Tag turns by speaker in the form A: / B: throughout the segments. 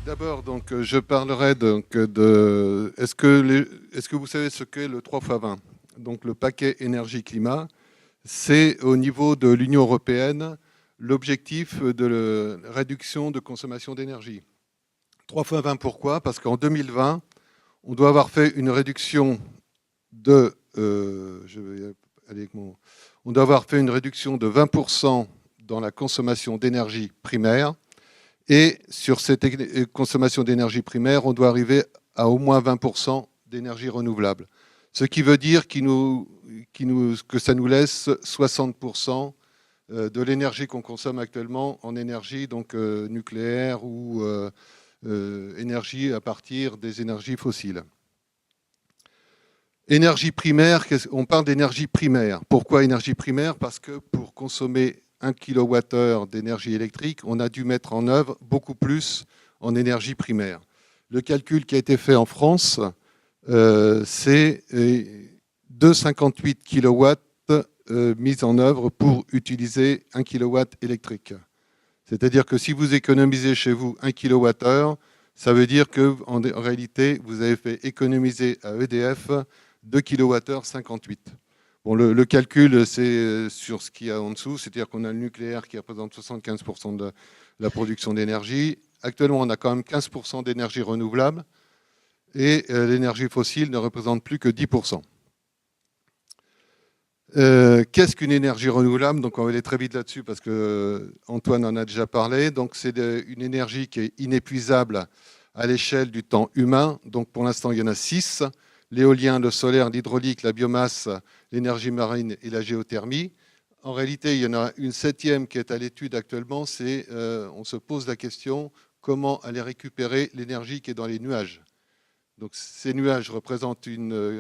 A: D'abord, donc, je parlerai donc est-ce que vous savez ce qu'est le 3 x 20? Donc, le paquet énergie-climat, c'est au niveau de l'Union européenne l'objectif de la réduction de consommation d'énergie. 3 x 20, pourquoi? Parce qu'en 2020, on doit avoir fait une réduction de, je vais aller avec on doit avoir fait une réduction de 20% dans la consommation d'énergie primaire. Et sur cette consommation d'énergie primaire, on doit arriver à au moins 20% d'énergie renouvelable. Ce qui veut dire que ça nous laisse 60% de l'énergie qu'on consomme actuellement en énergie donc, nucléaire ou énergie à partir des énergies fossiles. Énergie primaire, on parle d'énergie primaire. Pourquoi énergie primaire? Parce que pour consommer 1 kWh d'énergie électrique, on a dû mettre en œuvre beaucoup plus en énergie primaire. Le calcul qui a été fait en France, c'est 2,58 kW mis en œuvre pour utiliser 1 kW électrique. C'est-à-dire que si vous économisez chez vous 1 kWh, ça veut dire qu'en réalité, vous avez fait économiser à EDF 2 kWh 58. Bon, le calcul, c'est sur ce qu'il y a en dessous, c'est-à-dire qu'on a le nucléaire qui représente 75% de la production d'énergie. Actuellement, on a quand même 15% d'énergie renouvelable et l'énergie fossile ne représente plus que 10%. Qu'est-ce qu'une énergie renouvelable? Donc, on va aller très vite là-dessus parce que Antoine en a déjà parlé. Donc, c'est une énergie qui est inépuisable à l'échelle du temps humain. Donc, pour l'instant, il y en a 6. L'éolien, le solaire, l'hydraulique, la biomasse, l'énergie marine et la géothermie. En réalité, il y en a une 7e qui est à l'étude actuellement, c'est on se pose la question comment aller récupérer l'énergie qui est dans les nuages. Donc ces nuages représentent une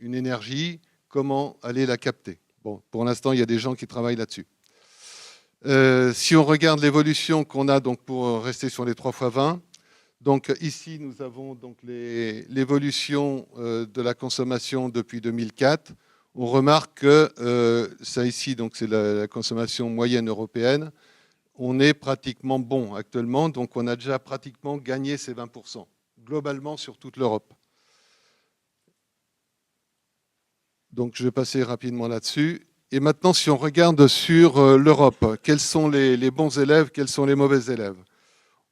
A: énergie, comment aller la capter? Bon, pour l'instant, il y a des gens qui travaillent là-dessus. Si on regarde l'évolution qu'on a donc pour rester sur les 3 x 20, donc ici, nous avons donc l'évolution de la consommation depuis 2004. On remarque que ça ici, donc c'est la consommation moyenne européenne. On est pratiquement bon actuellement, donc on a déjà pratiquement gagné ces 20%, globalement sur toute l'Europe. Donc je vais passer rapidement là-dessus. Et maintenant, si on regarde sur l'Europe, quels sont les bons élèves, quels sont les mauvais élèves?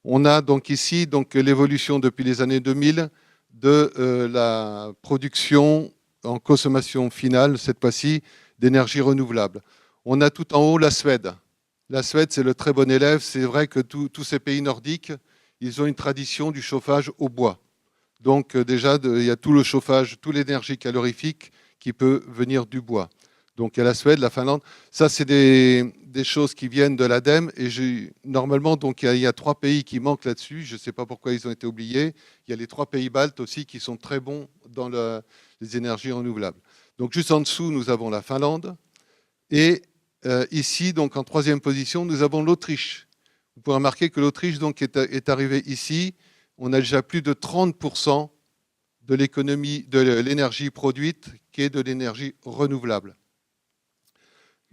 A: On a donc ici donc, l'évolution depuis les années 2000 de la production en consommation finale, cette fois-ci, d'énergie renouvelable. On a tout en haut la Suède. La Suède, c'est le très bon élève. C'est vrai que tous ces pays nordiques, ils ont une tradition du chauffage au bois. Donc déjà, il y a tout le chauffage, toute l'énergie calorifique qui peut venir du bois. Donc il y a la Suède, la Finlande. Ça, c'est des choses qui viennent de l'ADEME. Et normalement, donc, il y a 3 pays qui manquent là-dessus. Je ne sais pas pourquoi ils ont été oubliés. Il y a les 3 pays baltes aussi qui sont très bons dans les énergies renouvelables. Donc juste en dessous, nous avons la Finlande. Et ici, donc en 3e position, nous avons l'Autriche. Vous pouvez remarquer que l'Autriche donc, est arrivée ici. On a déjà plus de 30% de l'économie, de l'énergie produite qui est de l'énergie renouvelable.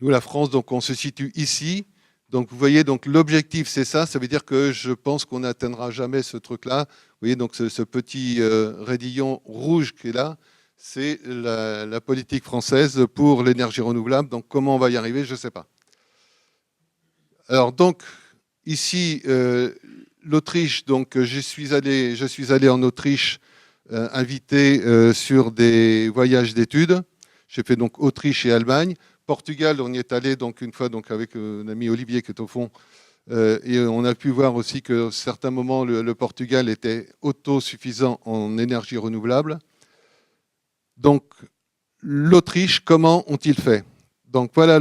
A: Nous, la France, donc, on se situe ici. Donc, vous voyez, donc, l'objectif, c'est ça. Ça veut dire que je pense qu'on n'atteindra jamais ce truc-là. Vous voyez, donc, ce petit raidillon rouge qui est là, c'est la politique française pour l'énergie renouvelable. Donc, comment on va y arriver, je ne sais pas. Alors, donc, ici, l'Autriche, donc, je suis allé en Autriche invité sur des voyages d'études. J'ai fait donc Autriche et Allemagne. Portugal, on y est allé donc une fois donc avec un ami Olivier qui est au fond. Et on a pu voir aussi qu'à certains moments, le Portugal était autosuffisant en énergie renouvelable. Donc, l'Autriche, comment ont-ils fait? Donc, voilà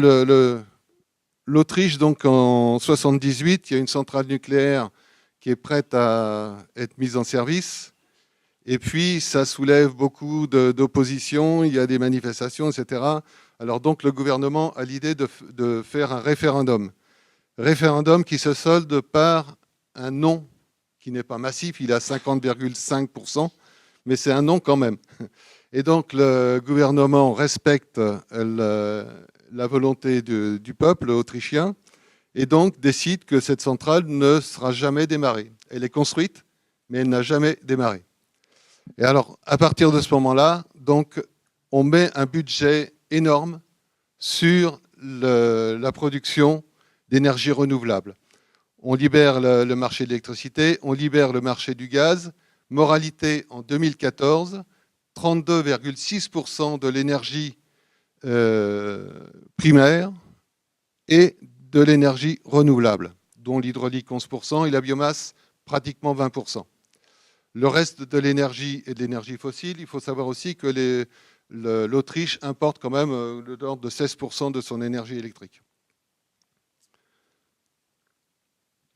A: l'Autriche, donc en 78, il y a une centrale nucléaire qui est prête à être mise en service. Et puis, ça soulève beaucoup d'opposition, il y a des manifestations, etc. Alors donc, le gouvernement a l'idée de faire un référendum. Référendum qui se solde par un non qui n'est pas massif, il est à 50,5%, mais c'est un non quand même. Et donc, le gouvernement respecte la volonté du peuple autrichien et donc décide que cette centrale ne sera jamais démarrée. elle est construite, mais elle n'a jamais démarré. Et alors, à partir de ce moment-là, donc, on met un budget énorme sur la production d'énergie renouvelable. On libère le marché de l'électricité, on libère le marché du gaz. Moralité, en 2014, 32,6% de l'énergie primaire et de l'énergie renouvelable, dont l'hydraulique 11% et la biomasse pratiquement 20%. Le reste de l'énergie est de l'énergie fossile. Il faut savoir aussi que l'Autriche importe quand même de l'ordre de 16% de son énergie électrique.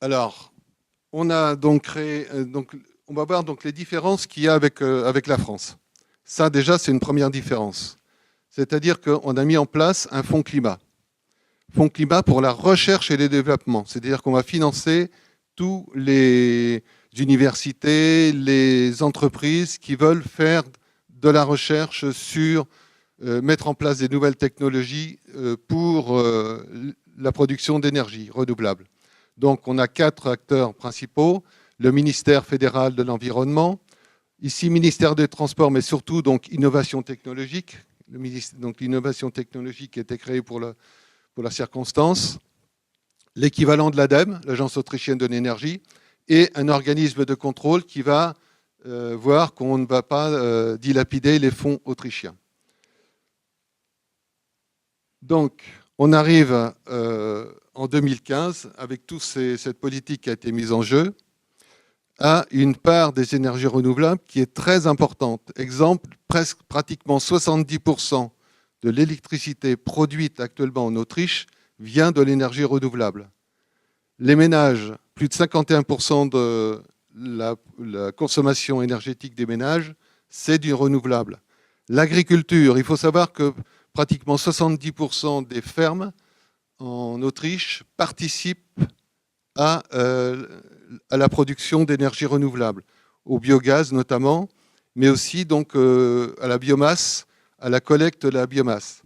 A: Alors, on a donc créé, on va voir donc les différences qu'il y a avec la France. Ça, déjà, c'est une première différence. C'est-à-dire qu'on a mis en place un fonds climat. Fonds climat pour la recherche et le développement. C'est-à-dire qu'on va financer tous les universités, les entreprises qui veulent faire de la recherche sur mettre en place des nouvelles technologies pour la production d'énergie renouvelable. Donc, on a 4 acteurs principaux. Le ministère fédéral de l'Environnement, ici ministère des Transports, mais surtout donc innovation technologique. Donc l'innovation technologique qui a été créée pour la circonstance. L'équivalent de l'ADEME, l'Agence autrichienne de l'énergie, et un organisme de contrôle qui va voir qu'on ne va pas dilapider les fonds autrichiens. Donc, on arrive en 2015, avec toute cette politique qui a été mise en jeu, à une part des énergies renouvelables qui est très importante. Exemple, pratiquement 70% de l'électricité produite actuellement en Autriche vient de l'énergie renouvelable. Les ménages, plus de 51% de la consommation énergétique des ménages, c'est du renouvelable. L'agriculture, il faut savoir que pratiquement 70% des fermes en Autriche participent à la production d'énergie renouvelable, au biogaz notamment, mais aussi donc, à la biomasse, à la collecte de la biomasse.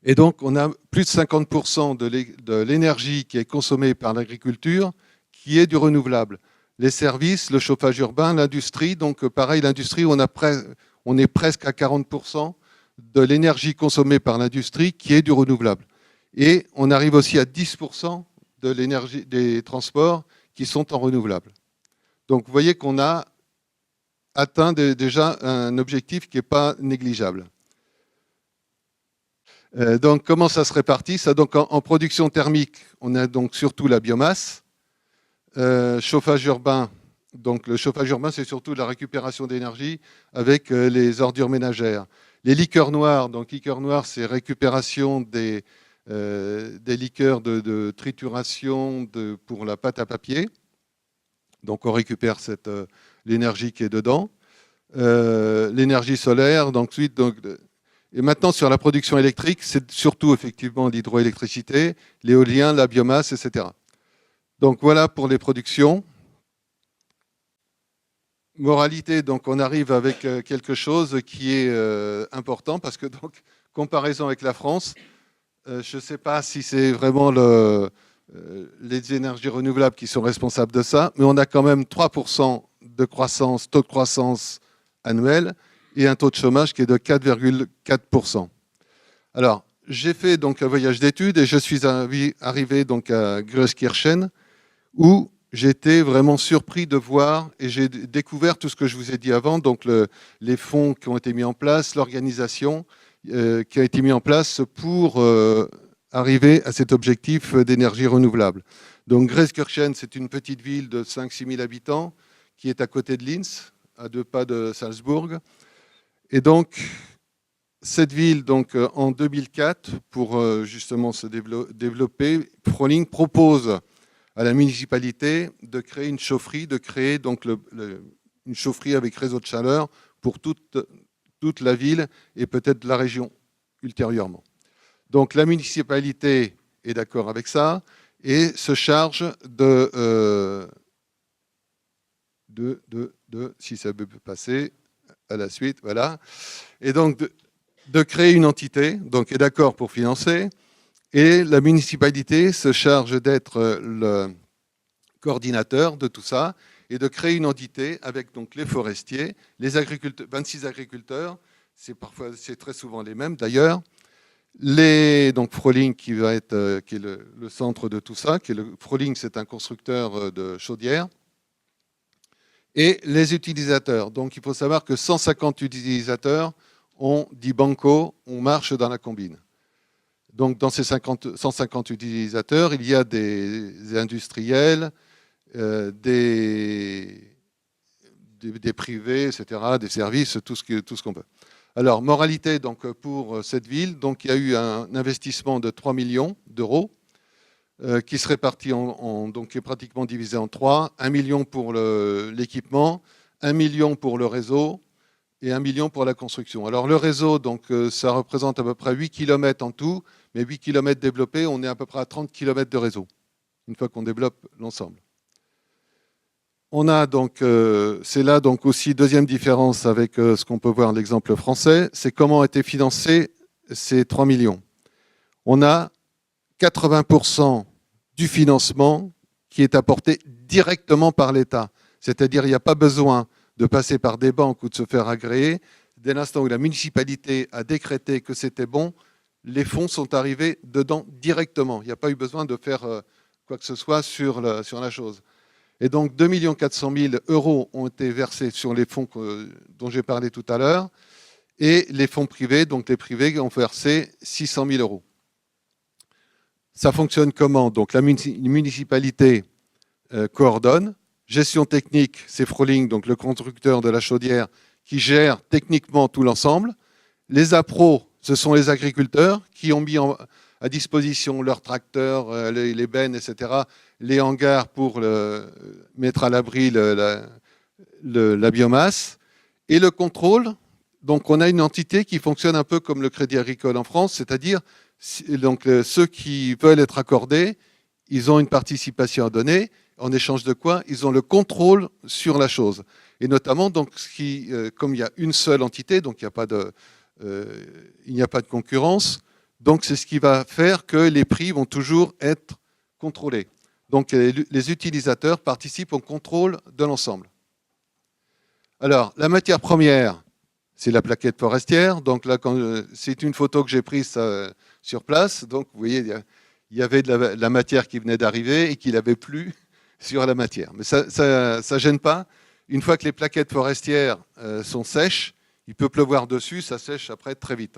A: Et donc, on a plus de 50% de l'énergie qui est consommée par l'agriculture qui est du renouvelable. Les services, le chauffage urbain, l'industrie, donc pareil, l'industrie, on est presque à 40% de l'énergie consommée par l'industrie qui est du renouvelable. Et on arrive aussi à 10% de l'énergie des transports qui sont en renouvelable. Donc vous voyez qu'on a atteint déjà un objectif qui n'est pas négligeable. Donc comment ça se répartit ça, donc en production thermique, on a donc surtout la biomasse. Chauffage urbain, donc le chauffage urbain, c'est surtout la récupération d'énergie avec les ordures ménagères. Les liqueurs noires, donc liqueurs noires, c'est récupération des liqueurs de trituration pour la pâte à papier. Donc on récupère l'énergie qui est dedans. L'énergie solaire, donc ensuite, et maintenant sur la production électrique, c'est surtout effectivement l'hydroélectricité, l'éolien, la biomasse, etc. Donc voilà pour les productions. Moralité, donc on arrive avec quelque chose qui est important parce que donc comparaison avec la France, je ne sais pas si c'est vraiment les énergies renouvelables qui sont responsables de ça, mais on a quand même 3% de croissance, taux de croissance annuel et un taux de chômage qui est de 4,4%. Alors, j'ai fait donc un voyage d'études et je suis arrivé donc à Großkirchen où j'étais vraiment surpris de voir et j'ai découvert tout ce que je vous ai dit avant, donc les fonds qui ont été mis en place, l'organisation qui a été mise en place pour arriver à cet objectif d'énergie renouvelable. Donc Großkirchen, c'est une petite ville de 5-6 000 habitants qui est à côté de Linz, à 2 pas de Salzbourg. Et donc, cette ville, donc, en 2004, pour justement se développer, Frohling propose à la municipalité de créer une chaufferie, de créer donc une chaufferie avec réseau de chaleur pour toute la ville et peut-être la région ultérieurement. Donc la municipalité est d'accord avec ça et se charge si ça peut passer à la suite, voilà. Et donc de créer une entité, donc est d'accord pour financer. Et la municipalité se charge d'être le coordinateur de tout ça et de créer une entité avec donc les forestiers, les agriculteurs, 26 agriculteurs, c'est très souvent les mêmes d'ailleurs, donc Froling qui va être qui est le centre de tout ça, Froling c'est un constructeur de chaudières, et les utilisateurs. Donc il faut savoir que 150 utilisateurs ont dit banco, on marche dans la combine. Donc dans ces 150 utilisateurs, il y a des industriels, des privés, etc., des services, tout ce qu'on veut. Alors, moralité donc, pour cette ville, donc, il y a eu un investissement de 3 millions d'euros qui se répartit donc, qui est pratiquement divisé en trois. 1 million pour l'équipement, 1 million pour le réseau et 1 million pour la construction. Alors, le réseau, donc, ça représente à peu près 8 km en tout, mais 8 km développés, on est à peu près à 30 km de réseau, une fois qu'on développe l'ensemble. On a donc, c'est là donc aussi deuxième différence avec ce qu'on peut voir l'exemple français, c'est comment ont été financés ces 3 millions. On a 80% du financement qui est apporté directement par l'État. C'est-à-dire qu'il n'y a pas besoin de passer par des banques ou de se faire agréer. Dès l'instant où la municipalité a décrété que c'était bon, les fonds sont arrivés dedans directement. Il n'y a pas eu besoin de faire quoi que ce soit sur la chose. Et donc 2 400 000 € ont été versés sur les fonds dont j'ai parlé tout à l'heure. Et les fonds privés, donc les privés ont versé 600 000 €. Ça fonctionne comment? Donc la municipalité coordonne. Gestion technique, c'est Froling, donc le constructeur de la chaudière, qui gère techniquement tout l'ensemble. Les appros, ce sont les agriculteurs qui ont mis à disposition leurs tracteurs, les bennes, etc., les hangars pour mettre à l'abri la biomasse. Et le contrôle, donc on a une entité qui fonctionne un peu comme le Crédit Agricole en France, c'est-à-dire donc, ceux qui veulent être accordés, ils ont une participation à donner, en échange de quoi ils ont le contrôle sur la chose. Et notamment, donc, comme il y a une seule entité, donc il n'y a pas de concurrence, donc c'est ce qui va faire que les prix vont toujours être contrôlés. Donc les utilisateurs participent au contrôle de l'ensemble. Alors, la matière première, c'est la plaquette forestière. Donc là, c'est une photo que j'ai prise sur place. Donc vous voyez, il y avait de la matière qui venait d'arriver et qu'il n'avait plus sur la matière. Mais ça ne gêne pas. Une fois que les plaquettes forestières sont sèches, il peut pleuvoir dessus, ça sèche après très vite.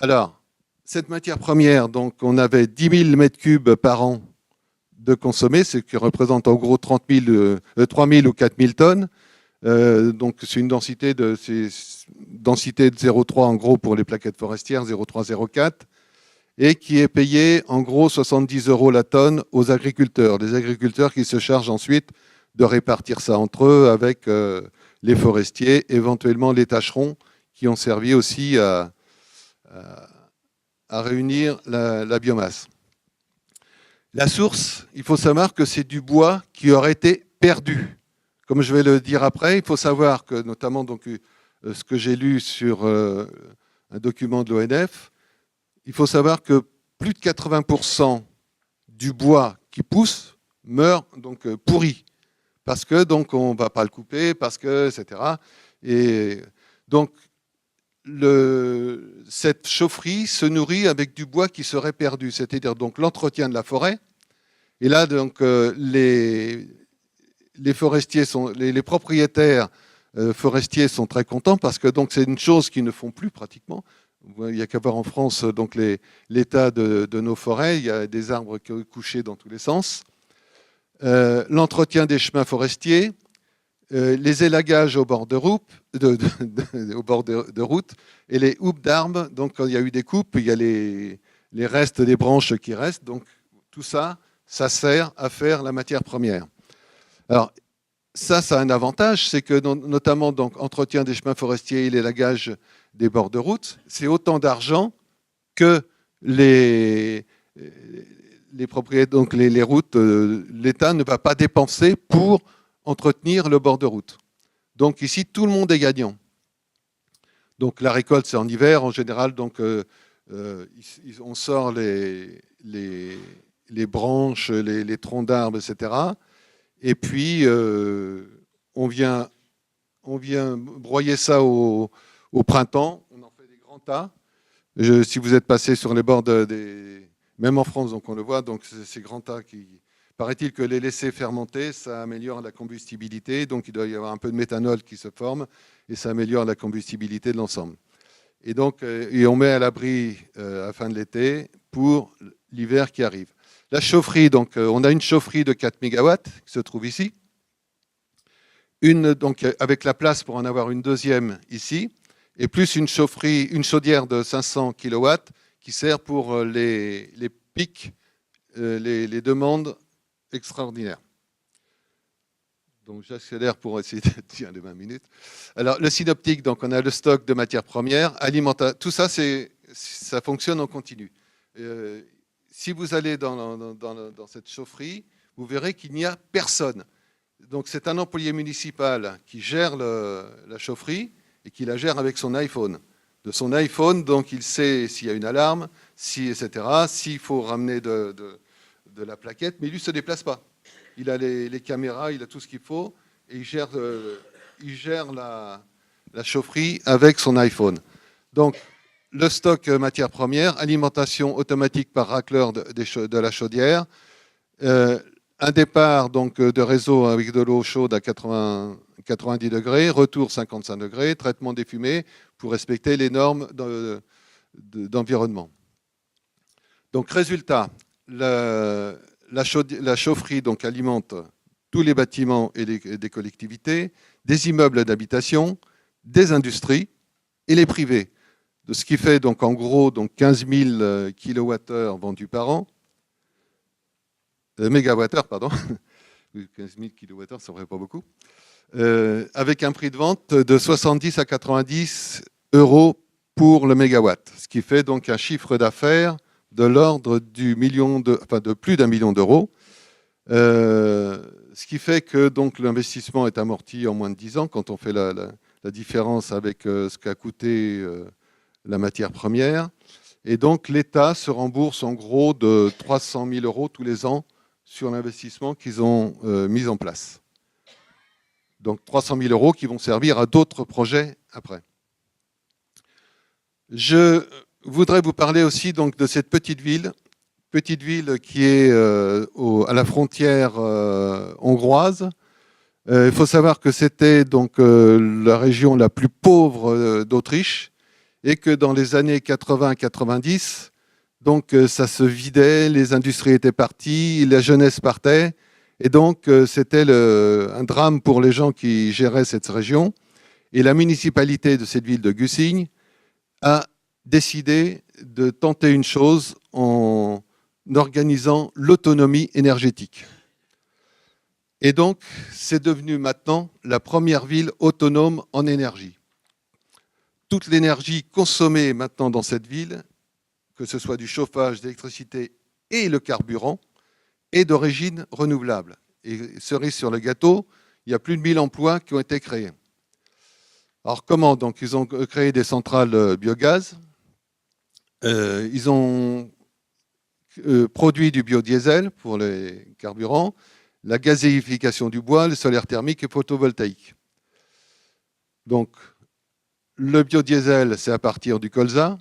A: Alors, cette matière première, donc on avait 10 000 mètres cubes par an de consommer, ce qui représente en gros 3 000 ou 4 000 tonnes. Donc c'est une densité de 0,3 en gros pour les plaquettes forestières, 0,3, 0,4, et qui est payé en gros 70 € la tonne aux agriculteurs. Les agriculteurs qui se chargent ensuite de répartir ça entre eux avec les forestiers, éventuellement les tâcherons qui ont servi aussi à réunir la biomasse. La source, il faut savoir que c'est du bois qui aurait été perdu. Comme je vais le dire après, il faut savoir que, notamment donc, ce que j'ai lu sur un document de l'ONF, il faut savoir que plus de 80% du bois qui pousse meurt donc pourri. Parce que donc on ne va pas le couper, parce que, etc. Et donc, cette chaufferie se nourrit avec du bois qui serait perdu, c'est-à-dire donc l'entretien de la forêt. Et là, donc, les forestiers les propriétaires forestiers sont très contents parce que donc c'est une chose qu'ils ne font plus pratiquement. Il n'y a qu'à voir en France donc l'état de nos forêts. Il y a des arbres couchés dans tous les sens. L'entretien des chemins forestiers, les élagages au bord de route, et les houppes d'arbres. Donc, quand il y a eu des coupes, il y a les restes des branches qui restent. Donc, tout ça, ça sert à faire la matière première. Alors, ça a un avantage, c'est que notamment donc entretien des chemins forestiers et l'élagage des bords de route, c'est autant d'argent que les propriétaires, donc les routes, l'État ne va pas dépenser pour entretenir le bord de route. Donc ici, tout le monde est gagnant. Donc la récolte, c'est en hiver en général. Donc on sort les les branches, les troncs d'arbres, etc. Et puis, on vient broyer ça au printemps. On en fait des grands tas. Si vous êtes passé sur les bords même en France, donc on le voit, donc ces grands tas qui, paraît-il que les laisser fermenter, ça améliore la combustibilité, donc il doit y avoir un peu de méthanol qui se forme et ça améliore la combustibilité de l'ensemble. Et donc, on met à l'abri à la fin de l'été pour l'hiver qui arrive. La chaufferie, donc on a une chaufferie de 4 MW qui se trouve ici, donc avec la place pour en avoir une deuxième ici, et plus une chaudière de 500 kW qui sert pour les pics, les demandes extraordinaires. Donc j'accélère pour essayer de dire les 20 minutes. Alors le synoptique, donc on a le stock de matières premières, tout ça, ça fonctionne en continu. Si vous allez dans cette chaufferie, vous verrez qu'il n'y a personne. Donc c'est un employé municipal qui gère la chaufferie et qui la gère avec son iPhone. De son iPhone, donc il sait s'il y a une alarme, etc., s'il faut ramener de la plaquette, mais lui ne se déplace pas. Il a les caméras, il a tout ce qu'il faut, et il gère la chaufferie avec son iPhone. Donc, le stock matières premières, alimentation automatique par racleur de la chaudière, un départ donc, de réseau avec de l'eau chaude à 90 degrés, retour 55 degrés, traitement des fumées pour respecter les normes d'environnement. Donc, résultat, la chaufferie donc, alimente tous les bâtiments et des collectivités, des immeubles d'habitation, des industries et les privés. De ce qui fait donc, en gros donc 15 000 kWh vendus par an, mégawattheures, pardon, 15 000 kWh, ça ne ferait pas beaucoup, avec un prix de vente de 70 à 90 euros pour le mégawatt, ce qui fait donc un chiffre d'affaires de l'ordre de plus d'1 million d'euros, ce qui fait que donc l'investissement est amorti en moins de 10 ans quand on fait la différence avec ce qu'a coûté la matière première. Et donc l'État se rembourse en gros de 300 000 euros tous les ans sur l'investissement qu'ils ont mis en place. Donc 300 000 euros qui vont servir à d'autres projets après. Je voudrais vous parler aussi donc, de cette petite ville qui est à la frontière hongroise. Il faut savoir que c'était donc la région la plus pauvre d'Autriche et que dans les années 80-90, donc ça se vidait, les industries étaient parties, la jeunesse partait, et donc c'était un drame pour les gens qui géraient cette région. Et la municipalité de cette ville de Güssing a décidé de tenter une chose en organisant l'autonomie énergétique. Et donc, c'est devenu maintenant la première ville autonome en énergie. Toute l'énergie consommée maintenant dans cette ville, que ce soit du chauffage, d'électricité et le carburant, est d'origine renouvelable. Et cerise sur le gâteau, il y a plus de 1000 emplois qui ont été créés. Alors comment? Donc, ils ont créé des centrales biogaz. Ils ont produit du biodiesel pour les carburants, la gazéification du bois, le solaire thermique et photovoltaïque. Donc, le biodiesel, c'est à partir du colza.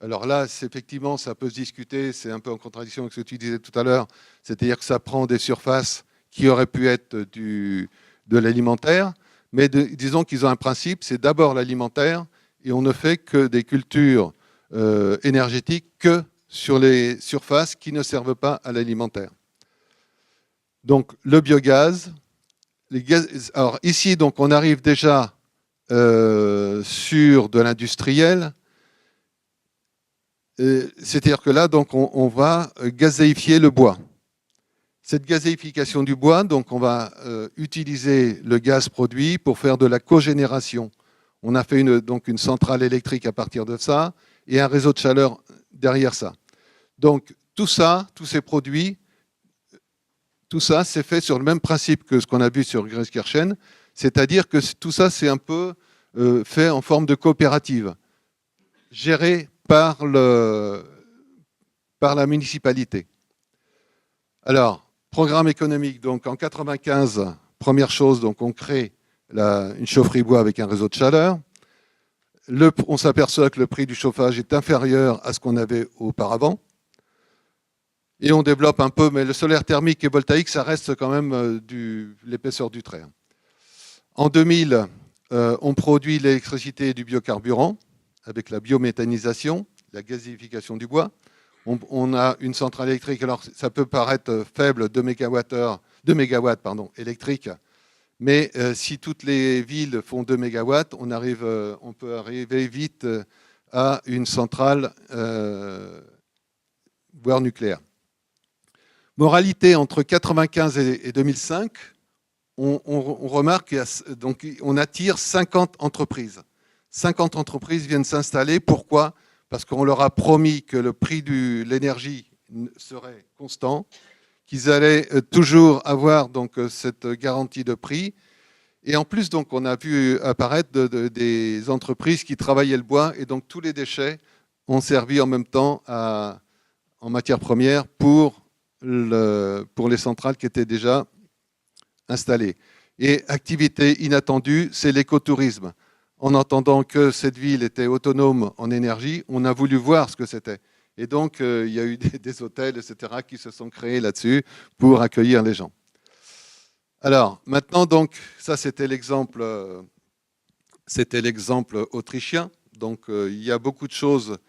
A: Alors là, effectivement, ça peut se discuter, c'est un peu en contradiction avec ce que tu disais tout à l'heure, c'est-à-dire que ça prend des surfaces qui auraient pu être de l'alimentaire, mais disons qu'ils ont un principe, c'est d'abord l'alimentaire, et on ne fait que des cultures énergétiques que sur les surfaces qui ne servent pas à l'alimentaire. Donc le biogaz, alors ici donc on arrive déjà sur de l'industriel, c'est-à-dire que là donc on va gazéifier le bois. Cette gazéification du bois, donc on va utiliser le gaz produit pour faire de la cogénération. On a fait donc une centrale électrique à partir de ça et un réseau de chaleur derrière ça. Donc tout ça, tous ces produits, tout ça, c'est fait sur le même principe que ce qu'on a vu sur Großkirchen, c'est-à-dire que tout ça, c'est un peu fait en forme de coopérative, gérée par la municipalité. Alors, programme économique, donc en 95, première chose, donc on crée une chaufferie bois avec un réseau de chaleur. On s'aperçoit que le prix du chauffage est inférieur à ce qu'on avait auparavant. Et on développe un peu, mais le solaire thermique et voltaïque, ça reste quand même l'épaisseur du trait. En 2000, on produit l'électricité et du biocarburant avec la biométhanisation, la gazéification du bois. On a une centrale électrique, alors ça peut paraître faible, 2 mégawatts électriques, mais si toutes les villes font 2 mégawatts, on peut arriver vite à une centrale, voire nucléaire. Moralité, entre 1995 et 2005, on remarque qu'on attire 50 entreprises. 50 entreprises viennent s'installer. Pourquoi ? Parce qu'on leur a promis que le prix de l'énergie serait constant, qu'ils allaient toujours avoir donc, cette garantie de prix. Et en plus, donc, on a vu apparaître des entreprises qui travaillaient le bois, et donc tous les déchets ont servi en même temps en matière première pour les centrales qui étaient déjà installées. Et activité inattendue, c'est l'écotourisme. En entendant que cette ville était autonome en énergie, on a voulu voir ce que c'était. Et donc, il y a eu des hôtels, etc., qui se sont créés là-dessus pour accueillir les gens. Alors, maintenant, donc, ça, c'était l'exemple autrichien. Donc, il y a beaucoup de choses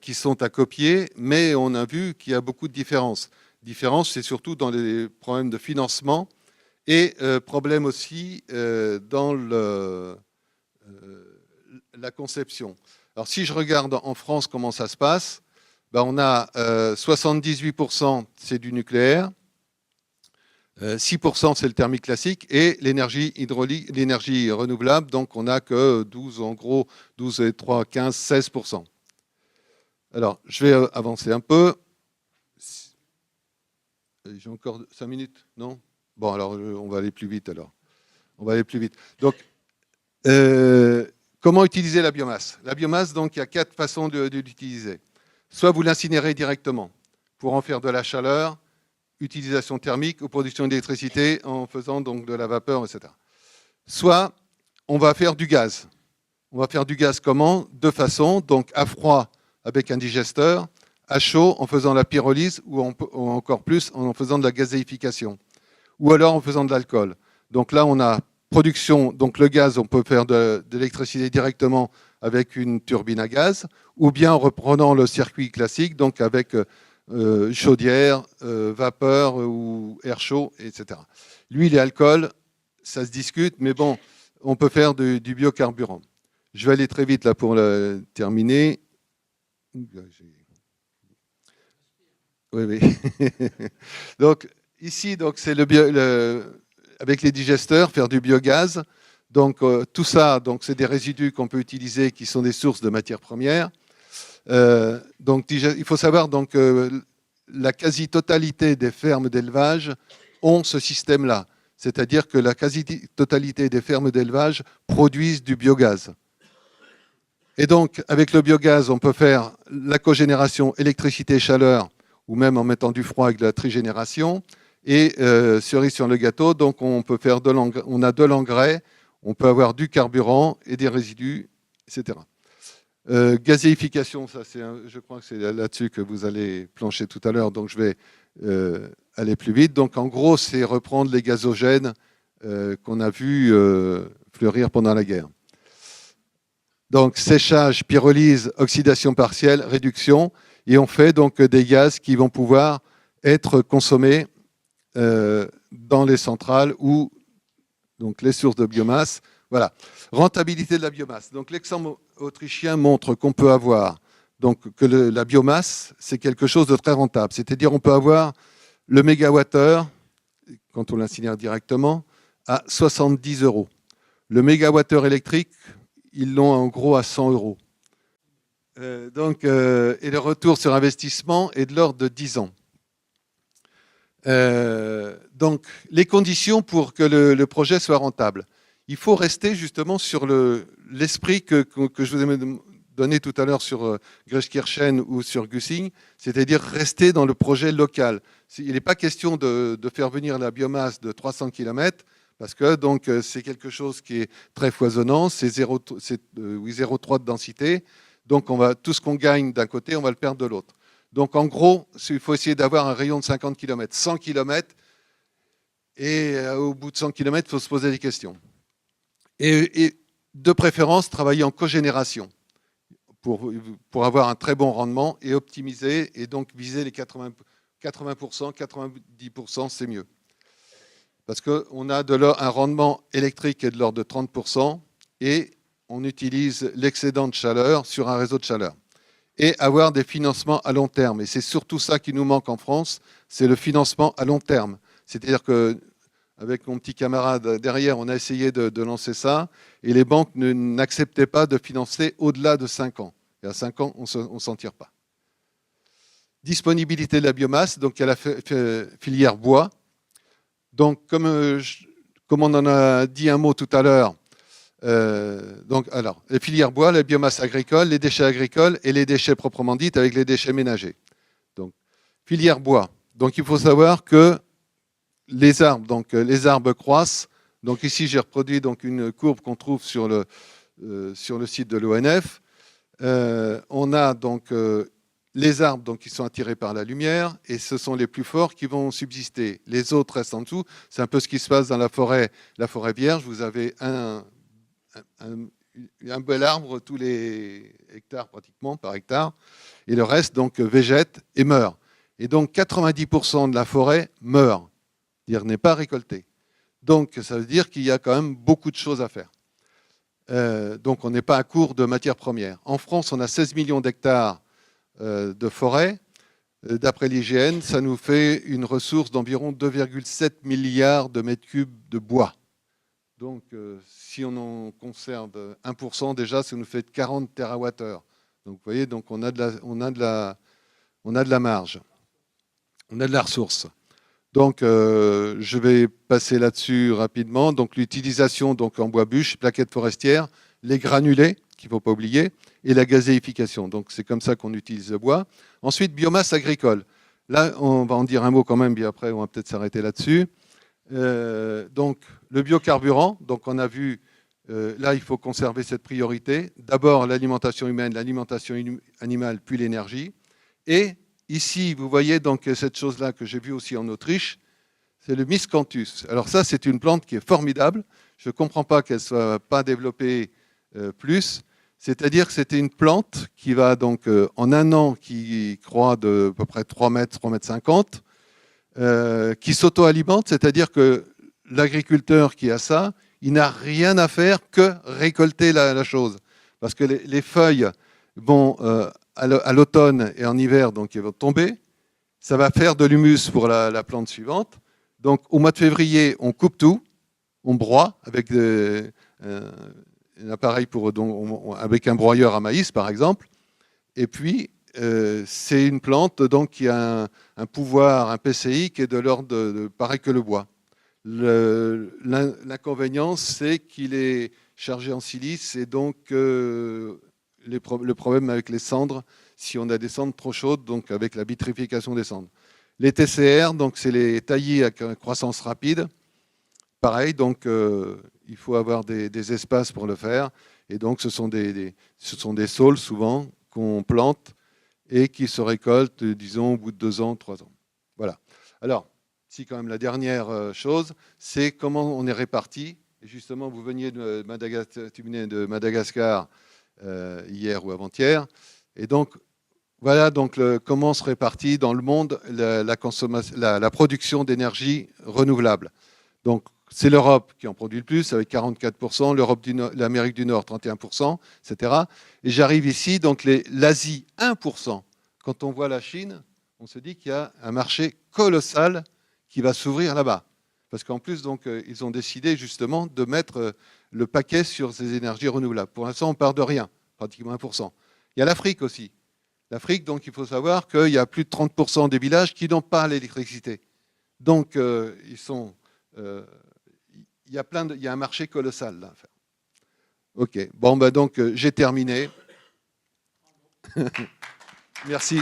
A: qui sont à copier, mais on a vu qu'il y a beaucoup de différences. Différences, c'est surtout dans les problèmes de financement et problèmes aussi dans la conception. Alors, si je regarde en France comment ça se passe, ben, on a 78%, c'est du nucléaire, 6% c'est le thermique classique et l'énergie hydraulique, l'énergie renouvelable, donc on n'a que 12, en gros, 12 et 3, 15, 16%. Alors, je vais avancer un peu. J'ai encore 5 minutes, non? Bon, alors on va aller plus vite alors. On va aller plus vite. Donc, comment utiliser la biomasse? La biomasse, donc, il y a 4 façons de l'utiliser. Soit vous l'incinérez directement pour en faire de la chaleur, utilisation thermique ou production d'électricité en faisant donc de la vapeur, etc. Soit on va faire du gaz. On va faire du gaz comment? De façon, donc à froid avec un digesteur, à chaud en faisant la pyrolyse ou encore plus en faisant de la gazéification. Ou alors en faisant de l'alcool. Donc là, on a production, donc le gaz, on peut faire de l'électricité directement avec une turbine à gaz, ou bien en reprenant le circuit classique, donc avec chaudière, vapeur ou air chaud, etc. L'huile et alcool, ça se discute, mais bon, on peut faire du biocarburant. Je vais aller très vite là pour terminer. Oui, oui. Donc ici, donc c'est avec les digesteurs, faire du biogaz. Donc tout ça, donc c'est des résidus qu'on peut utiliser, qui sont des sources de matières premières. Donc il faut savoir donc la quasi-totalité des fermes d'élevage ont ce système-là. C'est-à-dire que la quasi-totalité des fermes d'élevage produisent du biogaz. Et donc, avec le biogaz, on peut faire la cogénération électricité-chaleur, ou même en mettant du froid avec de la trigénération. Et cerise sur le gâteau, donc on peut faire on a de l'engrais, on peut avoir du carburant et des résidus, etc. Gazéification, ça, je crois que c'est là-dessus que vous allez plancher tout à l'heure, donc je vais aller plus vite. Donc en gros, c'est reprendre les gazogènes qu'on a vus fleurir pendant la guerre. Donc séchage, pyrolyse, oxydation partielle, réduction, et on fait donc des gaz qui vont pouvoir être consommés dans les centrales ou donc les sources de biomasse. Voilà. Rentabilité de la biomasse. Donc l'exemple autrichien montre qu'on peut avoir donc que la biomasse, c'est quelque chose de très rentable. C'est-à-dire on peut avoir le mégawattheure, quand on l'incinère directement, à 70 €. Le mégawattheure électrique, ils l'ont en gros à 100 €. Et le retour sur investissement est de l'ordre de 10 ans. Donc, les conditions pour que le projet soit rentable. Il faut rester justement sur l'esprit que je vous ai donné tout à l'heure sur Greskirchen ou sur Güssing, c'est-à-dire rester dans le projet local. Il n'est pas question de faire venir la biomasse de 300 km, parce que donc c'est quelque chose qui est très foisonnant, c'est 0,3 de densité, donc tout ce qu'on gagne d'un côté, on va le perdre de l'autre. Donc en gros, il faut essayer d'avoir un rayon de 50 km, 100 km, et au bout de 100 km, il faut se poser des questions. Et de préférence, travailler en cogénération pour avoir un très bon rendement et optimiser, et donc viser les 80%, 90%, c'est mieux. Parce qu'on a un rendement électrique qui est de l'ordre de 30%, et on utilise l'excédent de chaleur sur un réseau de chaleur. Et avoir des financements à long terme. Et c'est surtout ça qui nous manque en France, c'est le financement à long terme. C'est-à-dire qu'avec mon petit camarade derrière, on a essayé de lancer ça, et les banques n'acceptaient pas de financer au-delà de 5 ans. Et à 5 ans, on ne s'en tire pas. Disponibilité de la biomasse, donc il y a la filière bois. Donc, comme on en a dit un mot tout à l'heure, alors, les filières bois, la biomasse agricole, les déchets agricoles et les déchets proprement dits avec les déchets ménagers. Donc, filière bois. Donc, il faut savoir que les arbres croissent. Donc, ici, j'ai reproduit donc une courbe qu'on trouve sur le site de l'ONF. On a donc les arbres donc, qui sont attirés par la lumière, et ce sont les plus forts qui vont subsister. Les autres restent en dessous. C'est un peu ce qui se passe dans la forêt vierge. Vous avez un bel arbre tous les hectares pratiquement par hectare, et le reste donc végète et meurt. Et donc 90% de la forêt meurt, c'est-à-dire n'est pas récoltée. Donc ça veut dire qu'il y a quand même beaucoup de choses à faire. Donc on n'est pas à court de matières premières. En France, on a 16 millions d'hectares de forêt. D'après l'IGN, ça nous fait une ressource d'environ 2,7 milliards de mètres cubes de bois. Donc, si on en conserve 1%, déjà, ça nous fait 40 TWh. Donc, vous voyez, donc on a de la marge. On a de la ressource. Donc, je vais passer là-dessus rapidement. Donc, l'utilisation donc, en bois bûche, plaquettes forestières, les granulés, qu'il ne faut pas oublier, et la gazéification. Donc, c'est comme ça qu'on utilise le bois. Ensuite, biomasse agricole. Là, on va en dire un mot quand même, puis après, on va peut-être s'arrêter là-dessus. Donc, le biocarburant, donc on a vu, là, il faut conserver cette priorité. D'abord, l'alimentation humaine, l'alimentation animale, puis l'énergie. Et ici, vous voyez donc cette chose-là que j'ai vue aussi en Autriche, c'est le miscanthus. Alors ça, c'est une plante qui est formidable. Je ne comprends pas qu'elle ne soit pas développée plus. C'est-à-dire que c'était une plante qui va donc, en un an, qui croît de à peu près 3 mètres, 3 mètres 50, qui s'auto-alimente, c'est-à-dire que l'agriculteur qui a ça, il n'a rien à faire que récolter la chose. Parce que les feuilles vont à l'automne et en hiver, donc elles vont tomber. Ça va faire de l'humus pour la plante suivante. Donc au mois de février, on coupe tout, on broie avec un appareil avec un broyeur à maïs, par exemple. Et puis, c'est une plante donc, qui a un pouvoir, un PCI qui est de l'ordre de pareil que le bois. L'inconvénient, c'est qu'il est chargé en silice, et donc le problème avec les cendres, si on a des cendres trop chaudes, donc avec la vitrification des cendres. Les TCR, donc c'est les taillis à croissance rapide. Pareil, donc il faut avoir des espaces pour le faire, et donc ce sont des saules souvent qu'on plante et qui se récoltent, disons, au bout de 2 ans, 3 ans. Voilà. Alors, si quand même la dernière chose, c'est comment on est réparti. Et justement, vous veniez de Madagascar hier ou avant-hier. Et donc, voilà donc comment se répartit dans le monde la production d'énergie renouvelable. Donc, c'est l'Europe qui en produit le plus, avec 44%, l'Amérique du Nord, 31%, etc. Et j'arrive ici, donc l'Asie, 1%. Quand on voit la Chine, on se dit qu'il y a un marché colossal qui va s'ouvrir là-bas. Parce qu'en plus, donc, ils ont décidé justement de mettre le paquet sur ces énergies renouvelables. Pour l'instant, on part de rien, pratiquement 1%. Il y a l'Afrique aussi. L'Afrique, donc, il faut savoir qu'il y a plus de 30% des villages qui n'ont pas l'électricité. Donc, il y a un marché colossal là à faire. Ok, bon, bah donc j'ai terminé. Merci.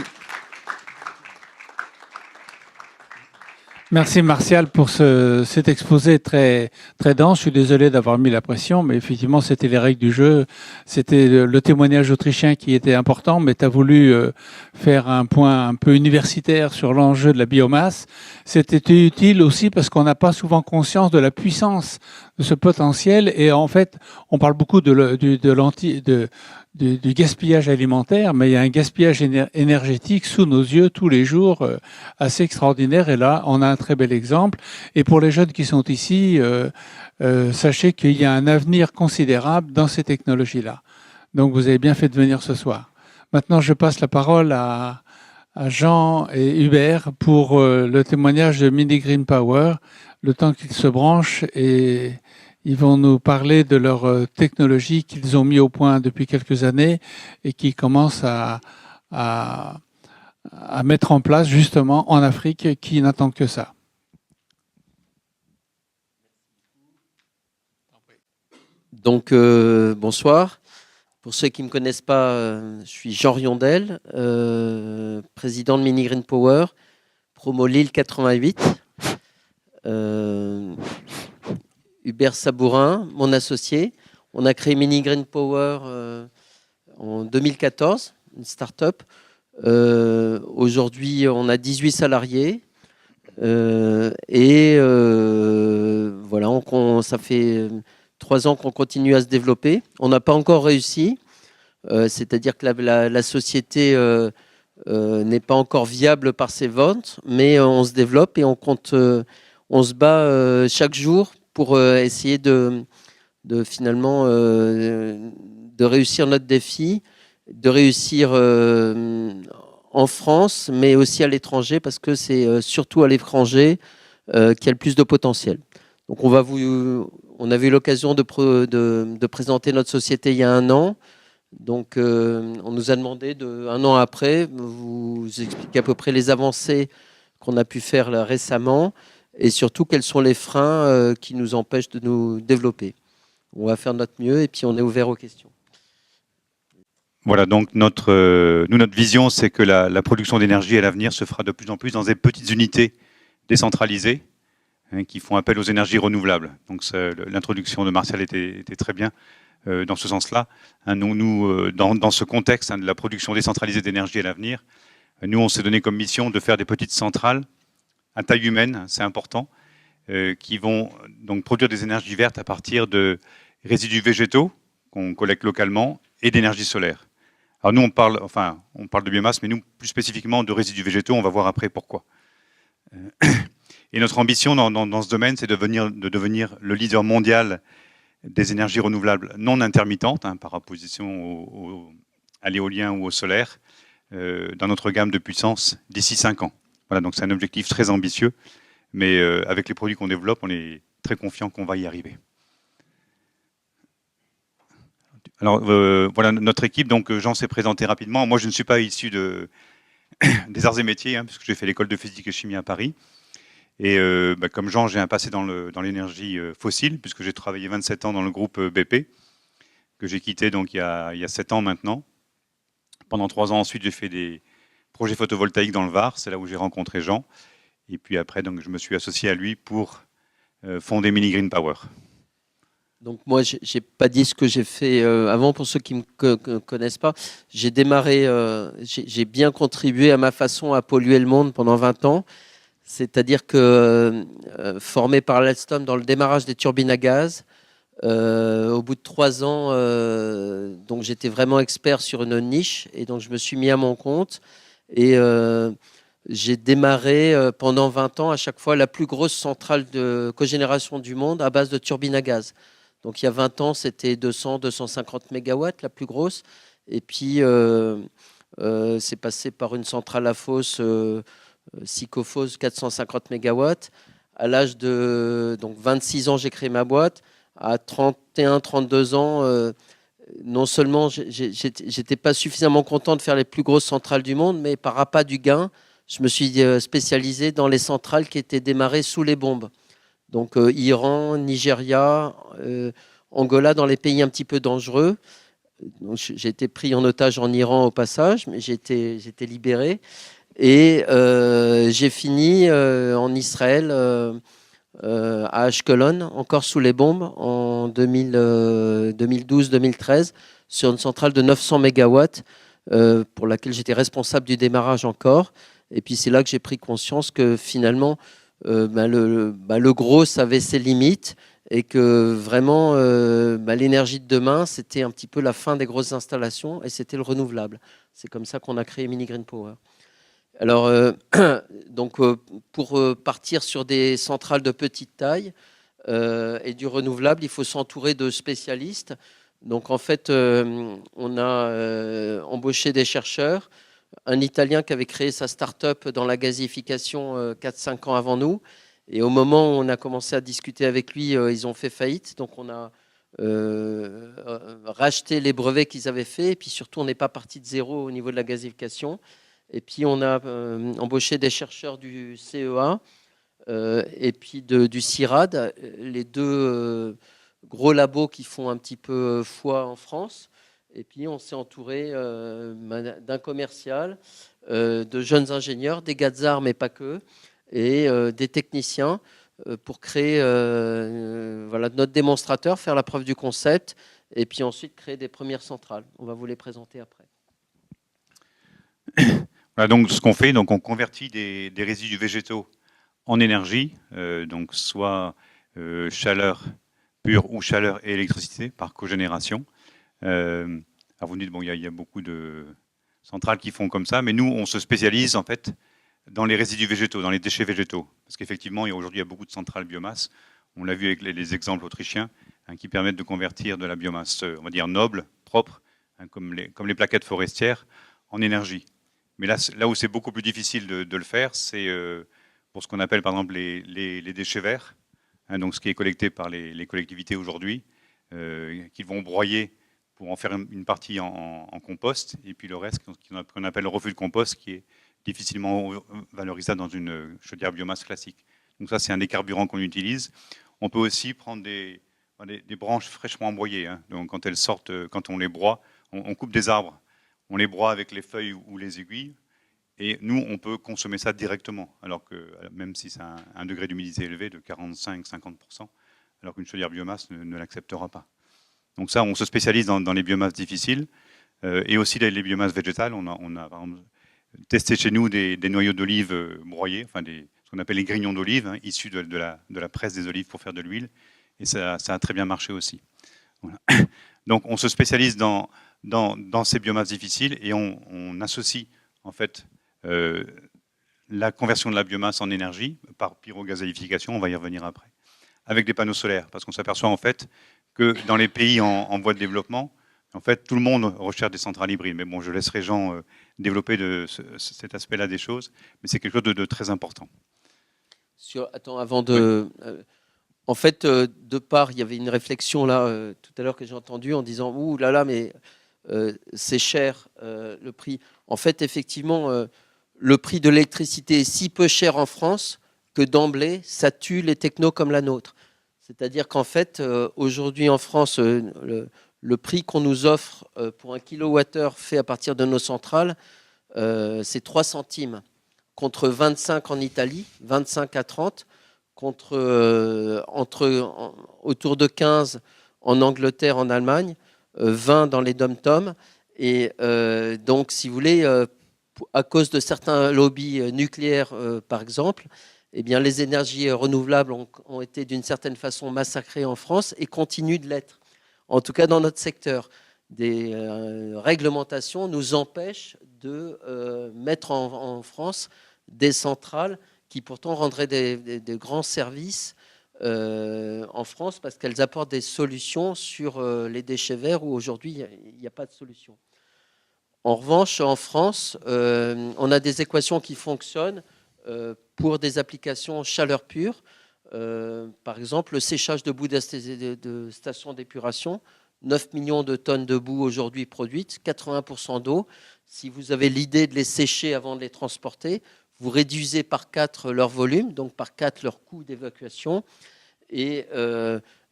B: Merci Martial pour cet exposé très, très dense. Je suis désolé d'avoir mis la pression, mais effectivement, c'était les règles du jeu. C'était le témoignage autrichien qui était important, mais tu as voulu faire un point un peu universitaire sur l'enjeu de la biomasse. C'était utile aussi parce qu'on n'a pas souvent conscience de la puissance de ce potentiel. Et en fait, on parle beaucoup du gaspillage alimentaire, mais il y a un gaspillage énergétique sous nos yeux tous les jours assez extraordinaire. Et là, on a un très bel exemple. Et pour les jeunes qui sont ici, sachez qu'il y a un avenir considérable dans ces technologies-là. Donc, vous avez bien fait de venir ce soir. Maintenant, je passe la parole à Jean et Hubert pour le témoignage de Mini Green Power, le temps qu'ils se branchent, et ils vont nous parler de leur technologie qu'ils ont mis au point depuis quelques années et qui commencent à mettre en place justement en Afrique, qui n'attendent que ça.
C: Donc, bonsoir. Pour ceux qui ne me connaissent pas, je suis Jean Riondel, président de Mini Green Power, promo Lille 88. Hubert Sabourin, mon associé. On a créé Mini Green Power en 2014, une start-up. Aujourd'hui, on a 18 salariés. Voilà, ça fait 3 ans qu'on continue à se développer. On n'a pas encore réussi. C'est-à-dire que la société n'est pas encore viable par ses ventes, mais on se développe et on se bat chaque jour pour essayer de finalement de réussir notre défi, de réussir en France, mais aussi à l'étranger, parce que c'est surtout à l'étranger qu'il y a le plus de potentiel. Donc on avait eu l'occasion de présenter notre société il y a 1 an. Donc on nous a demandé, 1 an après, vous expliquer à peu près les avancées qu'on a pu faire là, récemment, et surtout quels sont les freins qui nous empêchent de nous développer. On va faire notre mieux et puis on est ouvert aux questions.
D: Voilà, donc notre vision, c'est que la production d'énergie à l'avenir se fera de plus en plus dans des petites unités décentralisées qui font appel aux énergies renouvelables. Donc l'introduction de Martial était très bien dans ce sens-là. Nous, dans ce contexte de la production décentralisée d'énergie à l'avenir, nous, on s'est donné comme mission de faire des petites centrales à taille humaine, c'est important, qui vont donc produire des énergies vertes à partir de résidus végétaux qu'on collecte localement et d'énergie solaire. Alors nous, on parle de biomasse, mais nous, plus spécifiquement de résidus végétaux, on va voir après pourquoi. Et notre ambition dans ce domaine, c'est de devenir le leader mondial des énergies renouvelables non intermittentes, par opposition à l'éolien ou au solaire, dans notre gamme de puissance d'ici 5 ans. Voilà, donc c'est un objectif très ambitieux, mais avec les produits qu'on développe, on est très confiant qu'on va y arriver. Alors voilà notre équipe, donc Jean s'est présenté rapidement. Moi je ne suis pas issu des arts et métiers, puisque j'ai fait l'école de physique et chimie à Paris. Et comme Jean, j'ai un passé dans l'énergie fossile, puisque j'ai travaillé 27 ans dans le groupe BP, que j'ai quitté donc il y a 7 ans maintenant. Pendant 3 ans ensuite, j'ai fait des projets photovoltaïques dans le Var, c'est là où j'ai rencontré Jean. Et puis après, donc, je me suis associé à lui pour fonder Mini Green Power.
C: Donc moi, je n'ai pas dit ce que j'ai fait avant, pour ceux qui ne me connaissent pas. J'ai démarré, j'ai bien contribué à ma façon à polluer le monde pendant 20 ans. C'est-à-dire que formé par l'Alstom dans le démarrage des turbines à gaz, au bout de 3 ans, donc j'étais vraiment expert sur une niche et donc je me suis mis à mon compte et j'ai démarré pendant 20 ans à chaque fois la plus grosse centrale de cogénération du monde à base de turbines à gaz. Donc il y a 20 ans, c'était 200-250 mégawatts la plus grosse. Et puis c'est passé par une centrale à fosse Sycophos 450 mégawatts. À l'âge de 26 ans, j'ai créé ma boîte. À 31-32 ans, non seulement j'étais pas suffisamment content de faire les plus grosses centrales du monde, mais par appât du gain, je me suis spécialisé dans les centrales qui étaient démarrées sous les bombes. Donc Iran, Nigeria, Angola, dans les pays un petit peu dangereux. J'ai été pris en otage en Iran au passage, mais j'ai été libéré. Et j'ai fini en Israël, à Ashkelon, encore sous les bombes, en 2012-2013, sur une centrale de 900 mégawatts, pour laquelle j'étais responsable du démarrage encore. Et puis c'est là que j'ai pris conscience que finalement, le gros avait ses limites et que vraiment, l'énergie de demain, c'était un petit peu la fin des grosses installations et c'était le renouvelable. C'est comme ça qu'on a créé Mini Green Power. Alors, pour partir sur des centrales de petite taille et du renouvelable, il faut s'entourer de spécialistes. Donc, en fait, on a embauché des chercheurs, un Italien qui avait créé sa start-up dans la gazification 4-5 ans avant nous. Et au moment où on a commencé à discuter avec lui, ils ont fait faillite. Donc, on a racheté les brevets qu'ils avaient faits. Et puis, surtout, on n'est pas parti de zéro au niveau de la gazification. Et puis, on a embauché des chercheurs du CEA et puis du CIRAD, les deux gros labos qui font un petit peu foi en France. Et puis, on s'est entouré d'un commercial, de jeunes ingénieurs, des gars de ZAR, mais pas que, et des techniciens pour créer notre démonstrateur, faire la preuve du concept, et puis ensuite créer des premières centrales. On va vous les présenter après.
D: Voilà donc ce qu'on fait, donc on convertit des résidus végétaux en énergie, donc soit chaleur pure ou chaleur et électricité par cogénération. Alors vous me dites, bon, il y a beaucoup de centrales qui font comme ça, mais nous, on se spécialise en fait dans les résidus végétaux, dans les déchets végétaux. Parce qu'effectivement, aujourd'hui, il y a beaucoup de centrales biomasse. On l'a vu avec les exemples autrichiens, qui permettent de convertir de la biomasse, on va dire, noble, propre, comme les plaquettes forestières, en énergie. Mais là où c'est beaucoup plus difficile de le faire, c'est pour ce qu'on appelle par exemple les déchets verts, donc ce qui est collecté par les collectivités aujourd'hui, qu'ils vont broyer pour en faire une partie en compost, et puis le reste qu'on appelle le refus de compost, qui est difficilement valorisable dans une chaudière biomasse classique. Donc ça, c'est un des carburants qu'on utilise. On peut aussi prendre des branches fraîchement broyées. Donc quand elles sortent, quand on les broie, on coupe des arbres, on les broie avec les feuilles ou les aiguilles, et nous, on peut consommer ça directement, alors que même si c'est un degré d'humidité élevé de 45-50%, alors qu'une chaudière biomasse ne l'acceptera pas. Donc ça, on se spécialise dans les biomasses difficiles, et aussi les biomasses végétales. On a par exemple testé chez nous des noyaux d'olive broyés, enfin ce qu'on appelle les grignons d'olive, issus de la presse des olives pour faire de l'huile, et ça a très bien marché aussi. Voilà. Donc on se spécialise dans ces biomasses difficiles, et on associe en fait la conversion de la biomasse en énergie par pyrogazéification, on va y revenir après, avec des panneaux solaires, parce qu'on s'aperçoit en fait que dans les pays en voie de développement, en fait, tout le monde recherche des centrales hybrides. Mais bon, je laisserai Jean développer cet aspect-là des choses, mais c'est quelque chose de très important.
C: En fait, de part, il y avait une réflexion là tout à l'heure que j'ai entendue en disant ouh là là, mais c'est cher le prix. En fait, effectivement, le prix de l'électricité est si peu cher en France que d'emblée, ça tue les technos comme la nôtre. C'est-à-dire qu'en fait, aujourd'hui en France, le prix qu'on nous offre pour un kilowattheure fait à partir de nos centrales, c'est 3 centimes, contre 25 en Italie, 25 à 30, contre autour de 15 en Angleterre, en Allemagne, 20 dans les dom-toms. Et donc, si vous voulez, à cause de certains lobbies nucléaires, par exemple, eh bien, les énergies renouvelables ont été d'une certaine façon massacrées en France et continuent de l'être. En tout cas, dans notre secteur, des réglementations nous empêchent de mettre en France des centrales qui pourtant rendraient des grands services en France parce qu'elles apportent des solutions sur les déchets verts où aujourd'hui il n'y a pas de solution. En revanche, en France, on a des équations qui fonctionnent pour des applications chaleur pure. Par exemple, le séchage de boue de stations d'épuration, 9 millions de tonnes de boue aujourd'hui produites, 80% d'eau. Si vous avez l'idée de les sécher avant de les transporter, vous réduisez par 4 leur volume, donc par 4 leur coût d'évacuation. Et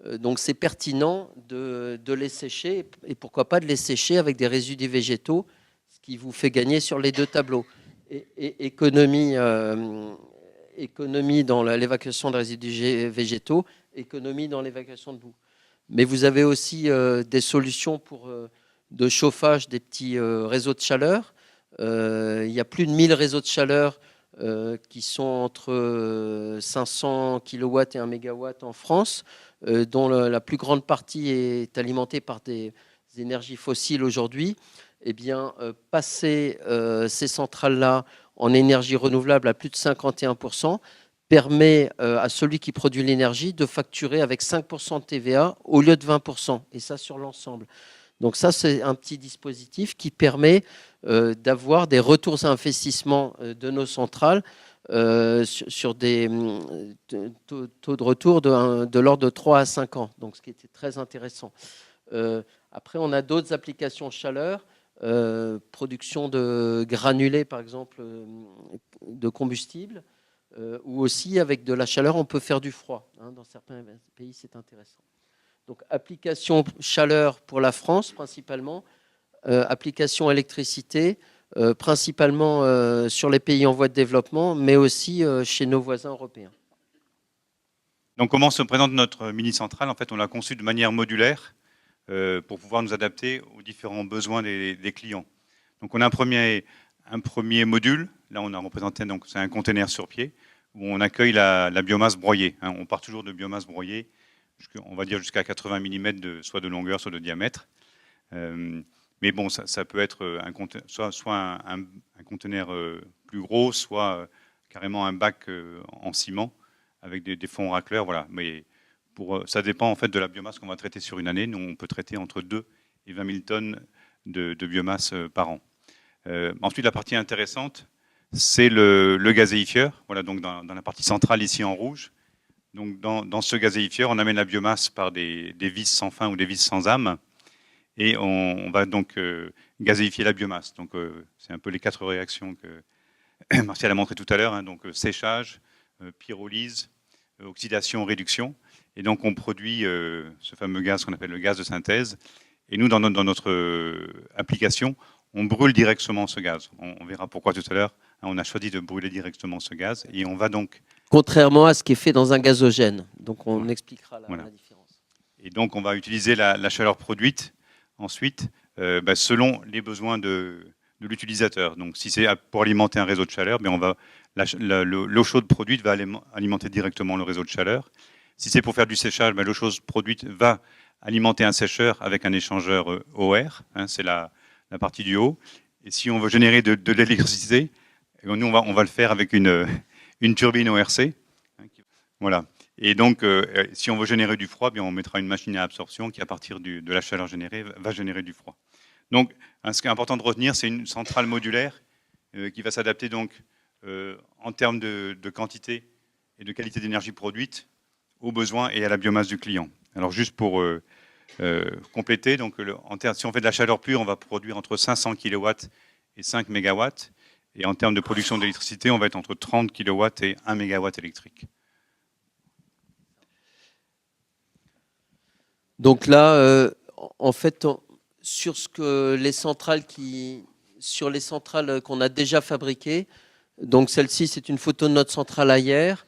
C: Donc c'est pertinent de les sécher et pourquoi pas de les sécher avec des résidus végétaux, ce qui vous fait gagner sur les deux tableaux. Et économie dans l'évacuation de résidus végétaux, économie dans l'évacuation de boue. Mais vous avez aussi des solutions de chauffage des petits réseaux de chaleur. Il y a plus de 1000 réseaux de chaleur qui sont entre 500 kW et 1 MW en France, dont la plus grande partie est alimentée par des énergies fossiles aujourd'hui. Eh bien, passer ces centrales-là en énergie renouvelable à plus de 51% permet à celui qui produit l'énergie de facturer avec 5% de TVA au lieu de 20%, et ça sur l'ensemble. Donc ça, c'est un petit dispositif qui permet d'avoir des retours à investissement de nos centrales sur des taux de retour de l'ordre de 3 à 5 ans, donc ce qui était très intéressant. Après, on a d'autres applications chaleur, production de granulés, par exemple, de combustible, ou aussi avec de la chaleur, on peut faire du froid. Dans certains pays, c'est intéressant. Donc, application chaleur pour la France, principalement. Application électricité, principalement sur les pays en voie de développement, mais aussi chez nos voisins européens.
D: Donc, comment se présente notre mini-centrale? En fait, on l'a conçue de manière modulaire pour pouvoir nous adapter aux différents besoins des clients. Donc, on a un premier module. Là, on a représenté, donc c'est un conteneur sur pied où on accueille la biomasse broyée. On part toujours de biomasse broyée, on va dire jusqu'à 80 mm, soit de longueur, soit de diamètre. Mais bon, ça peut être soit un conteneur plus gros, soit carrément un bac en ciment avec des fonds racleurs. Voilà. Mais ça dépend en fait de la biomasse qu'on va traiter sur une année. Nous, on peut traiter entre 2 et 20 000 tonnes de biomasse par an. Ensuite, la partie intéressante, c'est le gazéifieur. Voilà, donc dans la partie centrale ici en rouge. Donc dans ce gazéifieur, on amène la biomasse par des vis sans fin ou des vis sans âme. Et on va donc gazéifier la biomasse. Donc c'est un peu les 4 réactions que Martial a montré tout à l'heure. Donc séchage, pyrolyse, oxydation, réduction. Et donc on produit ce fameux gaz qu'on appelle le gaz de synthèse. Et nous, dans notre application, on brûle directement ce gaz. On verra pourquoi tout à l'heure. On a choisi de brûler directement ce gaz. Et on va donc...
C: Contrairement à ce qui est fait dans un gazogène. Donc on expliquera la différence.
D: Et donc on va utiliser la chaleur produite ensuite, selon les besoins de l'utilisateur. Donc, si c'est pour alimenter un réseau de chaleur, l'eau chaude produite va alimenter directement le réseau de chaleur. Si c'est pour faire du séchage, l'eau chaude produite va alimenter un sécheur avec un échangeur OR. C'est la partie du haut. Et si on veut générer de l'électricité, nous, on va le faire avec une turbine ORC. Voilà. Et donc, si on veut générer du froid, on mettra une machine à absorption qui, à partir de la chaleur générée, va générer du froid. Donc, ce qui est important de retenir, c'est une centrale modulaire qui va s'adapter donc en termes de quantité et de qualité d'énergie produite aux besoins et à la biomasse du client. Alors, juste pour compléter, donc, si on fait de la chaleur pure, on va produire entre 500 kW et 5 MW. Et en termes de production d'électricité, on va être entre 30 kW et 1 MW électrique.
C: Donc là, en fait, sur les centrales qu'on a déjà fabriquées, donc celle-ci, c'est une photo de notre centrale à hier.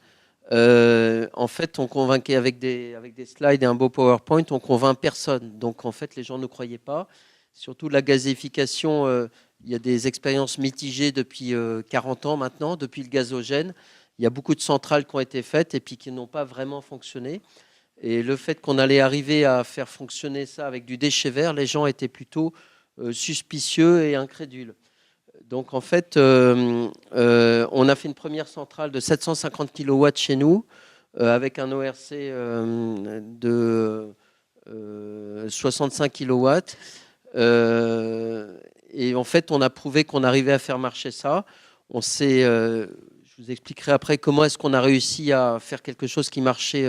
C: En fait, on convainquait avec des slides et un beau PowerPoint, on convainc personne. Donc en fait, les gens ne croyaient pas. Surtout la gazéification, il y a des expériences mitigées depuis 40 ans maintenant, depuis le gazogène. Il y a beaucoup de centrales qui ont été faites et puis qui n'ont pas vraiment fonctionné. Et le fait qu'on allait arriver à faire fonctionner ça avec du déchet vert, les gens étaient plutôt suspicieux et incrédules. Donc en fait, on a fait une première centrale de 750 kW chez nous, avec un ORC de 65 kW. Et en fait, on a prouvé qu'on arrivait à faire marcher ça. Je vous expliquerai après comment est-ce qu'on a réussi à faire quelque chose qui marchait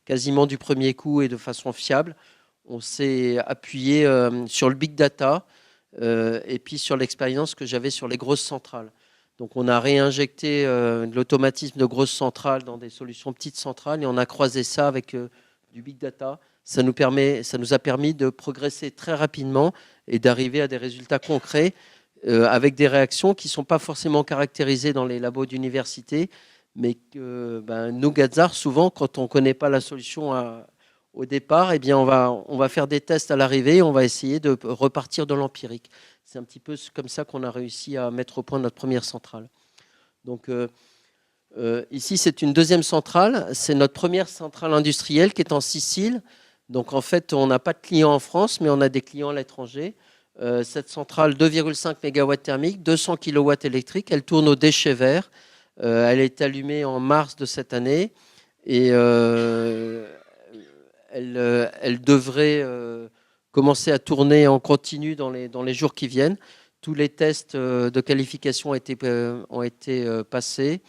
C: quasiment du premier coup et de façon fiable. On s'est appuyé sur le big data et puis sur l'expérience que j'avais sur les grosses centrales. Donc on a réinjecté de l'automatisme de grosses centrales dans des solutions petites centrales et on a croisé ça avec du big data, ça nous a permis de progresser très rapidement et d'arriver à des résultats concrets avec des réactions qui ne sont pas forcément caractérisées dans les labos d'université, mais que nous, Gadzar, souvent, quand on ne connaît pas la solution au départ, eh bien, on va faire des tests à l'arrivée, on va essayer de repartir de l'empirique. C'est un petit peu comme ça qu'on a réussi à mettre au point notre première centrale. Donc, ici, c'est une deuxième centrale. C'est notre première centrale industrielle qui est en Sicile. Donc, en fait, on n'a pas de clients en France, mais on a des clients à l'étranger. Cette centrale, 2,5 MW thermique, 200 kW électrique, elle tourne au déchet vert. Elle est allumée en mars de cette année et elle devrait commencer à tourner en continu dans les jours qui viennent. Tous les tests de qualification ont été passés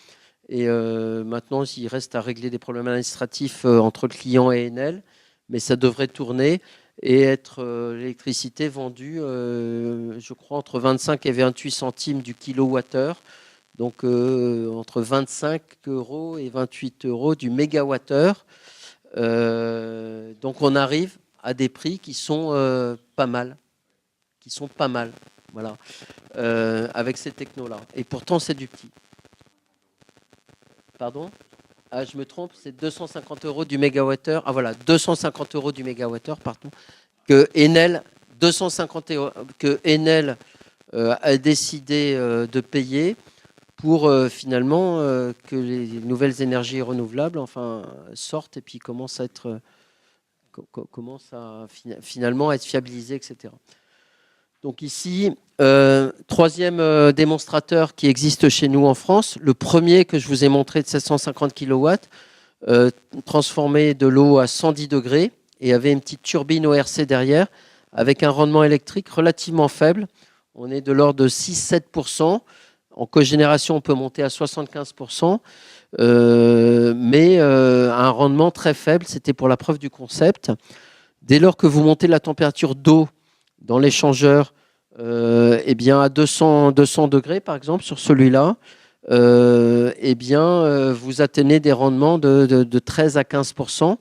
C: et maintenant il reste à régler des problèmes administratifs entre le client et Enel, mais ça devrait tourner et être l'électricité vendue, je crois, entre 25 et 28 centimes du kilowattheure, donc entre 25 € et 28 € du mégawattheure. Donc on arrive à des prix qui sont pas mal, voilà, avec ces technos-là. Et pourtant, c'est du petit. Pardon ? Ah, je me trompe, c'est 250 € du mégawattheure. Ah voilà, 250 € du mégawattheure, pardon. Que Enel, 250 € que Enel a décidé de payer pour finalement que les nouvelles énergies renouvelables sortent et puis commencent à finalement être fiabilisées, etc. Donc ici, troisième démonstrateur qui existe chez nous en France. Le premier que je vous ai montré de 750 kW, transformé de l'eau à 110 degrés et avait une petite turbine ORC derrière avec un rendement électrique relativement faible. On est de l'ordre de 6-7%. En cogénération, on peut monter à 75%, mais un rendement très faible. C'était pour la preuve du concept. Dès lors que vous montez la température d'eau dans l'échangeur eh bien à 200 degrés, par exemple, sur celui-là, eh bien, vous atteignez des rendements de 13 à 15%.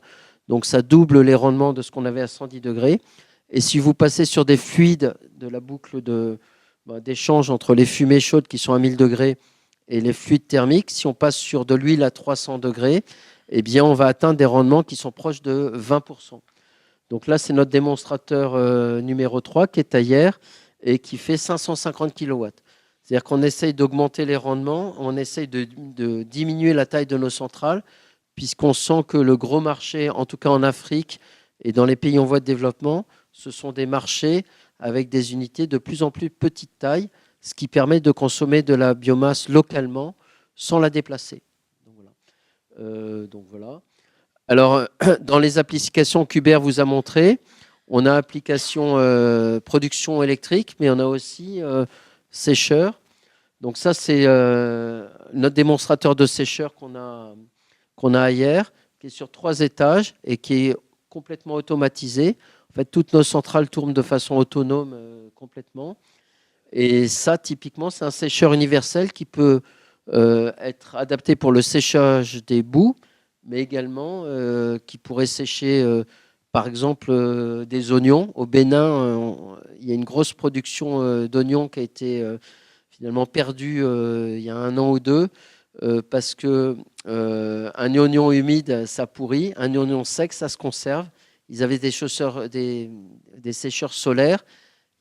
C: Donc, ça double les rendements de ce qu'on avait à 110 degrés. Et si vous passez sur des fluides de la boucle d'échange entre les fumées chaudes qui sont à 1000 degrés et les fluides thermiques, si on passe sur de l'huile à 300 degrés, eh bien, on va atteindre des rendements qui sont proches de 20%. Donc là, c'est notre démonstrateur numéro 3 qui est ailleurs et qui fait 550 kW. C'est-à-dire qu'on essaye d'augmenter les rendements, on essaye de diminuer la taille de nos centrales, puisqu'on sent que le gros marché, en tout cas en Afrique et dans les pays en voie de développement, ce sont des marchés avec des unités de plus en plus petite taille, ce qui permet de consommer de la biomasse localement sans la déplacer. Donc voilà. Alors, dans les applications qu'Hubert vous a montrées, on a application production électrique, mais on a aussi sécheur. Donc ça, c'est notre démonstrateur de sécheur qu'on a hier, qui est sur 3 étages et qui est complètement automatisé. En fait, toutes nos centrales tournent de façon autonome complètement. Et ça, typiquement, c'est un sécheur universel qui peut être adapté pour le séchage des boues, mais également qui pourrait sécher, par exemple, des oignons. Au Bénin, il y a une grosse production d'oignons qui a été finalement perdue il y a 1 an ou 2, parce que un oignon humide, ça pourrit, un oignon sec, ça se conserve. Ils avaient des sécheurs solaires.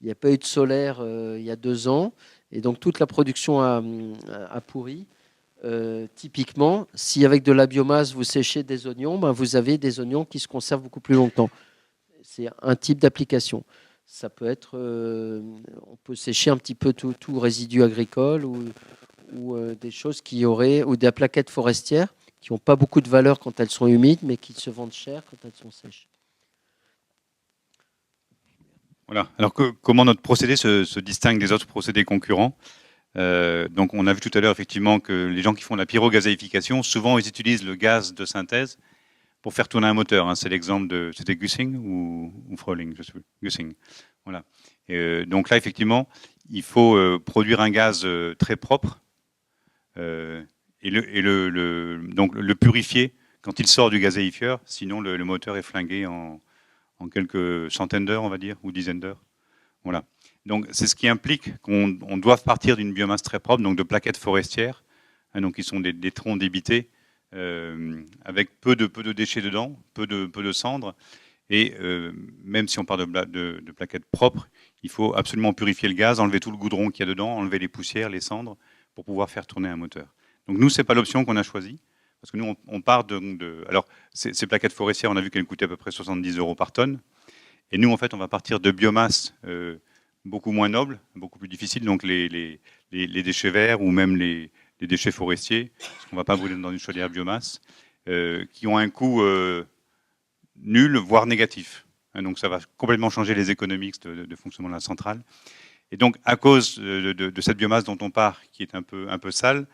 C: Il n'y a pas eu de solaire il y a 2 ans, et donc toute la production a pourri. Typiquement, si avec de la biomasse vous séchez des oignons, vous avez des oignons qui se conservent beaucoup plus longtemps. C'est un type d'application. Ça peut être, on peut sécher un petit peu tout résidu agricole ou des choses ou des plaquettes forestières qui n'ont pas beaucoup de valeur quand elles sont humides, mais qui se vendent cher quand elles sont sèches.
D: Voilà. Alors comment notre procédé se distingue des autres procédés concurrents ? Donc on a vu tout à l'heure effectivement que les gens qui font la pyrogazéification, souvent ils utilisent le gaz de synthèse pour faire tourner un moteur. Hein. C'est l'exemple c'était Gussing ou Fröhling, je sais plus. Gussing. Voilà. Donc là effectivement, il faut produire un gaz très propre et donc le purifier quand il sort du gazéifieur, sinon le moteur est flingué en quelques centaines d'heures, on va dire, ou dizaines d'heures. Voilà. Donc c'est ce qui implique qu'on doit partir d'une biomasse très propre, donc de plaquettes forestières, hein, donc qui sont des troncs débités, avec peu de déchets dedans, peu de cendres. Et même si on part de plaquettes propres, il faut absolument purifier le gaz, enlever tout le goudron qu'il y a dedans, enlever les poussières, les cendres, pour pouvoir faire tourner un moteur. Donc nous, c'est pas l'option qu'on a choisie, parce que nous, on part alors, ces plaquettes forestières, on a vu qu'elles coûtaient à peu près 70 € par tonne. Et nous, en fait, on va partir de biomasse beaucoup moins noble, beaucoup plus difficile, donc les déchets verts ou même les déchets forestiers, parce qu'on ne va pas brûler dans une chaudière biomasse, qui ont un coût nul, voire négatif. Donc ça va complètement changer les économiques de fonctionnement de la centrale. Et donc, à cause de cette biomasse dont on part, qui est un peu sale,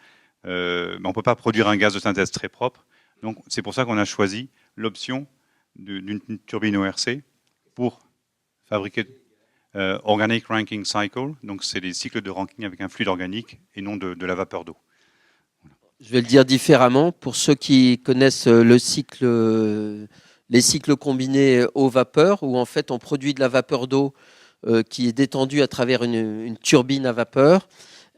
D: on ne peut pas produire un gaz de synthèse très propre. Donc c'est pour ça qu'on a choisi l'option d'une turbine ORC pour fabriquer Organic Ranking Cycle, donc c'est des cycles de ranking avec un fluide organique et non de la vapeur d'eau.
C: Voilà. Je vais le dire différemment, pour ceux qui connaissent les cycles combinés eau-vapeur, où en fait on produit de la vapeur d'eau qui est détendue à travers une turbine à vapeur,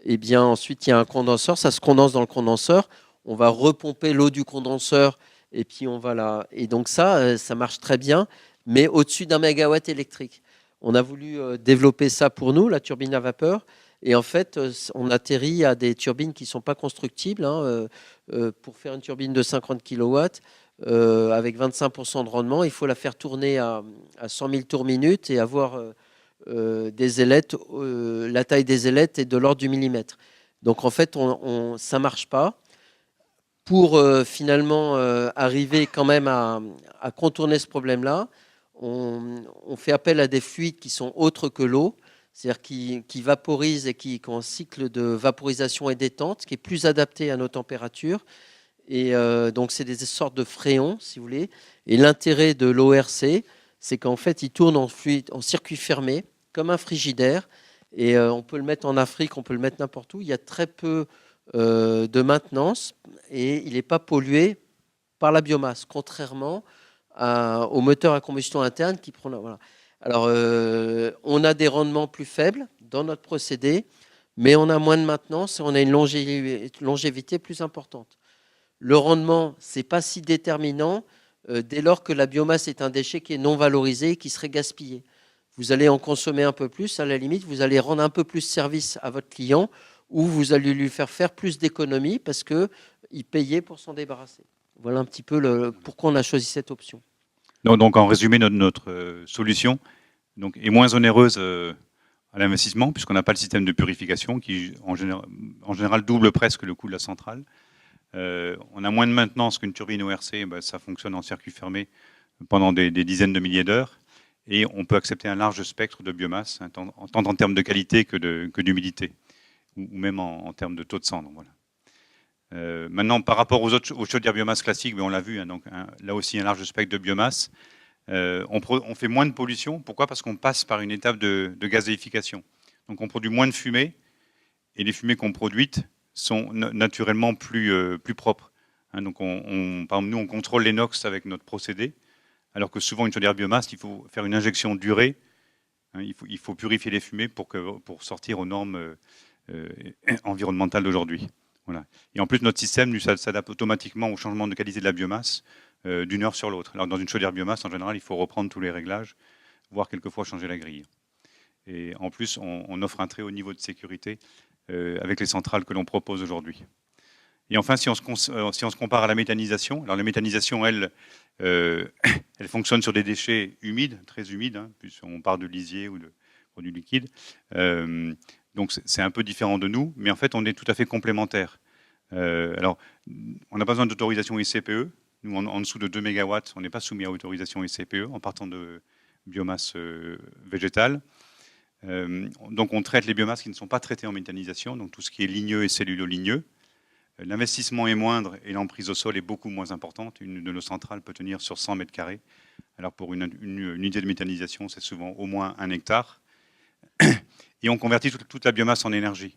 C: et bien ensuite il y a un condenseur, ça se condense dans le condenseur, on va repomper l'eau du condenseur, et puis on va là. Et donc ça marche très bien, mais au-dessus d'1 mégawatt électrique. On a voulu développer ça pour nous, la turbine à vapeur. Et en fait, on atterrit à des turbines qui ne sont pas constructibles. Pour faire une turbine de 50 kW, avec 25% de rendement, il faut la faire tourner à 100 000 tours minute et avoir des ailettes. La taille des ailettes est de l'ordre du millimètre. Donc en fait, ça ne marche pas. Pour finalement arriver quand même à contourner ce problème-là, on fait appel à des fluides qui sont autres que l'eau, c'est-à-dire qui vaporisent et qui ont un cycle de vaporisation et détente qui est plus adapté à nos températures. Et donc, c'est des sortes de fréons, si vous voulez. Et l'intérêt de l'ORC, c'est qu'en fait, il tourne en circuit fermé, comme un frigidaire. Et on peut le mettre en Afrique, on peut le mettre n'importe où. Il y a très peu de maintenance et il n'est pas pollué par la biomasse, contrairement au moteur à combustion interne qui prend. Voilà. Alors, on a des rendements plus faibles dans notre procédé, mais on a moins de maintenance et on a une longévité plus importante. Le rendement, ce n'est pas si déterminant dès lors que la biomasse est un déchet qui est non valorisé et qui serait gaspillé. Vous allez en consommer un peu plus, à la limite, vous allez rendre un peu plus service à votre client ou vous allez lui faire plus d'économies parce qu'il payait pour s'en débarrasser. Voilà un petit peu pourquoi on a choisi cette option.
D: Donc en résumé, notre solution est moins onéreuse à l'investissement, puisqu'on n'a pas le système de purification qui, en général, double presque le coût de la centrale. On a moins de maintenance qu'une turbine ORC, ça fonctionne en circuit fermé pendant des dizaines de milliers d'heures. Et on peut accepter un large spectre de biomasse, tant en termes de qualité que d'humidité, ou même en termes de taux de cendre. Voilà. Maintenant, par rapport aux chaudières biomasse classiques, on l'a vu, là aussi un large spectre de biomasse. On fait moins de pollution. Pourquoi ? Parce qu'on passe par une étape de gazéification. Donc on produit moins de fumée, et les fumées qu'on produit sont naturellement plus propres. Donc par exemple, nous, on contrôle les NOx avec notre procédé, alors que souvent, une chaudière biomasse, il faut faire une injection durée. Il faut purifier les fumées pour sortir aux normes environnementales d'aujourd'hui. Voilà. Et en plus, notre système s'adapte automatiquement au changement de qualité de la biomasse d'une heure sur l'autre. Alors dans une chaudière biomasse, en général, il faut reprendre tous les réglages, voire quelquefois changer la grille. Et en plus, on offre un très haut niveau de sécurité avec les centrales que l'on propose aujourd'hui. Et enfin, si on se compare à la méthanisation, alors la méthanisation, elle fonctionne sur des déchets humides, très humides, puisqu'on part de lisier ou de produits liquides. Donc c'est un peu différent de nous, mais en fait on est tout à fait complémentaires. Alors on n'a pas besoin d'autorisation ICPE. Nous en dessous de 2 MW, on n'est pas soumis à autorisation ICPE en partant de biomasse végétale. Donc on traite les biomasses qui ne sont pas traitées en méthanisation, donc tout ce qui est ligneux et celluloligneux. L'investissement est moindre et l'emprise au sol est beaucoup moins importante. Une de nos centrales peut tenir sur 100 mètres carrés. Alors pour une unité de méthanisation, c'est souvent au moins 1 hectare. Et on convertit toute la biomasse en énergie.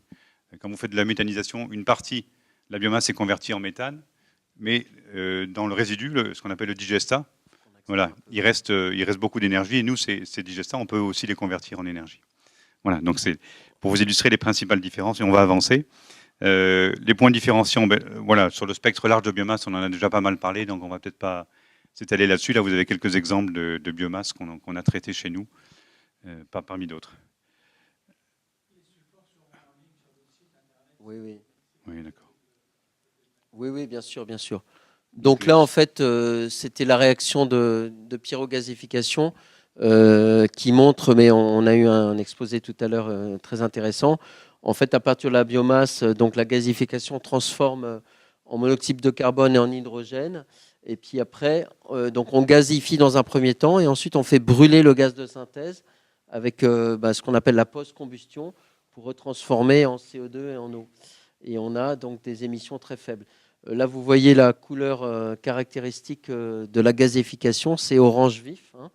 D: Quand vous faites de la méthanisation, une partie de la biomasse est convertie en méthane, Mais dans le résidu, ce qu'on appelle le digestat, voilà, il reste beaucoup d'énergie. Et nous, ces digestats, on peut aussi les convertir en énergie. Voilà, donc c'est pour vous illustrer les principales différences, et on va avancer. Les points différenciants, voilà, sur le spectre large de biomasse, on en a déjà pas mal parlé, donc on va peut-être pas s'étaler là-dessus. Là, vous avez quelques exemples de biomasse qu'on a traités chez nous, pas parmi d'autres.
C: Oui, oui.
D: Oui, d'accord.
C: Oui, bien sûr, bien sûr. Donc là, en fait, c'était la réaction de pyrogasification qui montre, mais on a eu un exposé tout à l'heure très intéressant. En fait, à partir de la biomasse, donc la gasification transforme en monoxyde de carbone et en hydrogène. Et puis après, donc on gazifie dans un premier temps et ensuite on fait brûler le gaz de synthèse avec ce qu'on appelle la post-combustion pour retransformer en CO2 et en eau. Et on a donc des émissions très faibles. Là, vous voyez la couleur caractéristique de la gasification, c'est orange vif. Hein.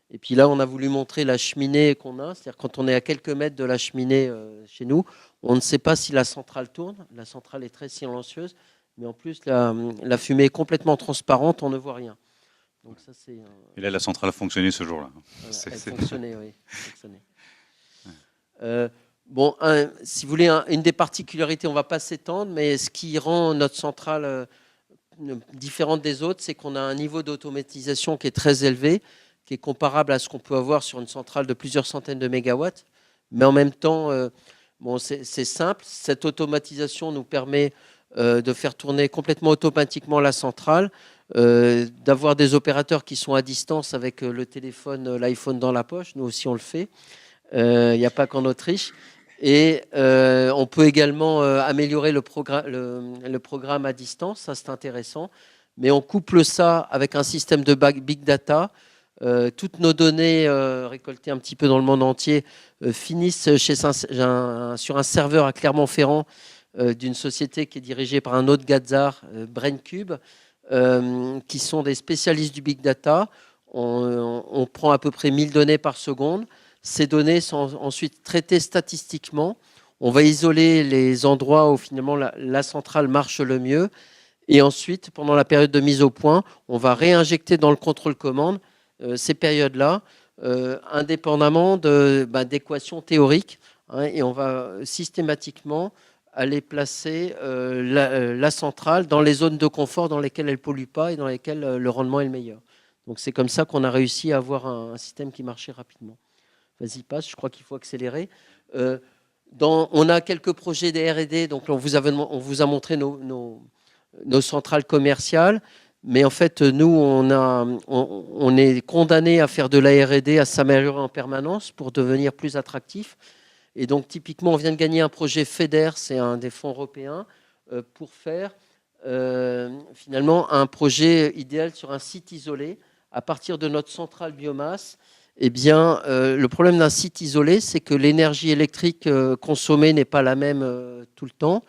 C: Et puis là, on a voulu montrer la cheminée qu'on a, c'est-à-dire quand on est à quelques mètres de la cheminée chez nous, on ne sait pas si la centrale tourne. La centrale est très silencieuse, mais en plus, la fumée est complètement transparente, on ne voit rien. Donc ça, c'est.
D: Et là, la centrale a fonctionné ce jour-là.
C: Voilà, elle fonctionnait, oui. Bon, si vous voulez, une des particularités, on ne va pas s'étendre, mais ce qui rend notre centrale différente des autres, c'est qu'on a un niveau d'automatisation qui est très élevé, qui est comparable à ce qu'on peut avoir sur une centrale de plusieurs centaines de mégawatts. Mais en même temps, c'est simple. Cette automatisation nous permet de faire tourner complètement automatiquement la centrale, d'avoir des opérateurs qui sont à distance avec le téléphone, l'iPhone dans la poche. Nous aussi, on le fait. Il n'y a pas qu'en Autriche. Et on peut également améliorer le programme à distance, ça c'est intéressant. Mais on couple ça avec un système de big data. Toutes nos données récoltées un petit peu dans le monde entier finissent sur un serveur à Clermont-Ferrand d'une société qui est dirigée par un autre Gazar, BrainCube, qui sont des spécialistes du big data. On prend à peu près 1000 données par seconde. Ces données sont ensuite traitées statistiquement. On va isoler les endroits où finalement la centrale marche le mieux. Et ensuite, pendant la période de mise au point, on va réinjecter dans le contrôle-commande ces périodes-là, indépendamment d'équations théoriques. Hein, et on va systématiquement aller placer la centrale dans les zones de confort dans lesquelles elle ne pollue pas et dans lesquelles le rendement est le meilleur. Donc c'est comme ça qu'on a réussi à avoir un système qui marchait rapidement. Vas-y, passe, je crois qu'il faut accélérer. On a quelques projets de R&D, donc on vous a montré nos centrales commerciales, mais en fait, nous, on est condamné à faire de la R&D, à s'améliorer en permanence pour devenir plus attractif. Et donc, typiquement, on vient de gagner un projet FEDER, c'est un des fonds européens, pour faire finalement un projet idéal sur un site isolé à partir de notre centrale biomasse. Eh bien, le problème d'un site isolé, c'est que l'énergie électrique consommée n'est pas la même tout le temps.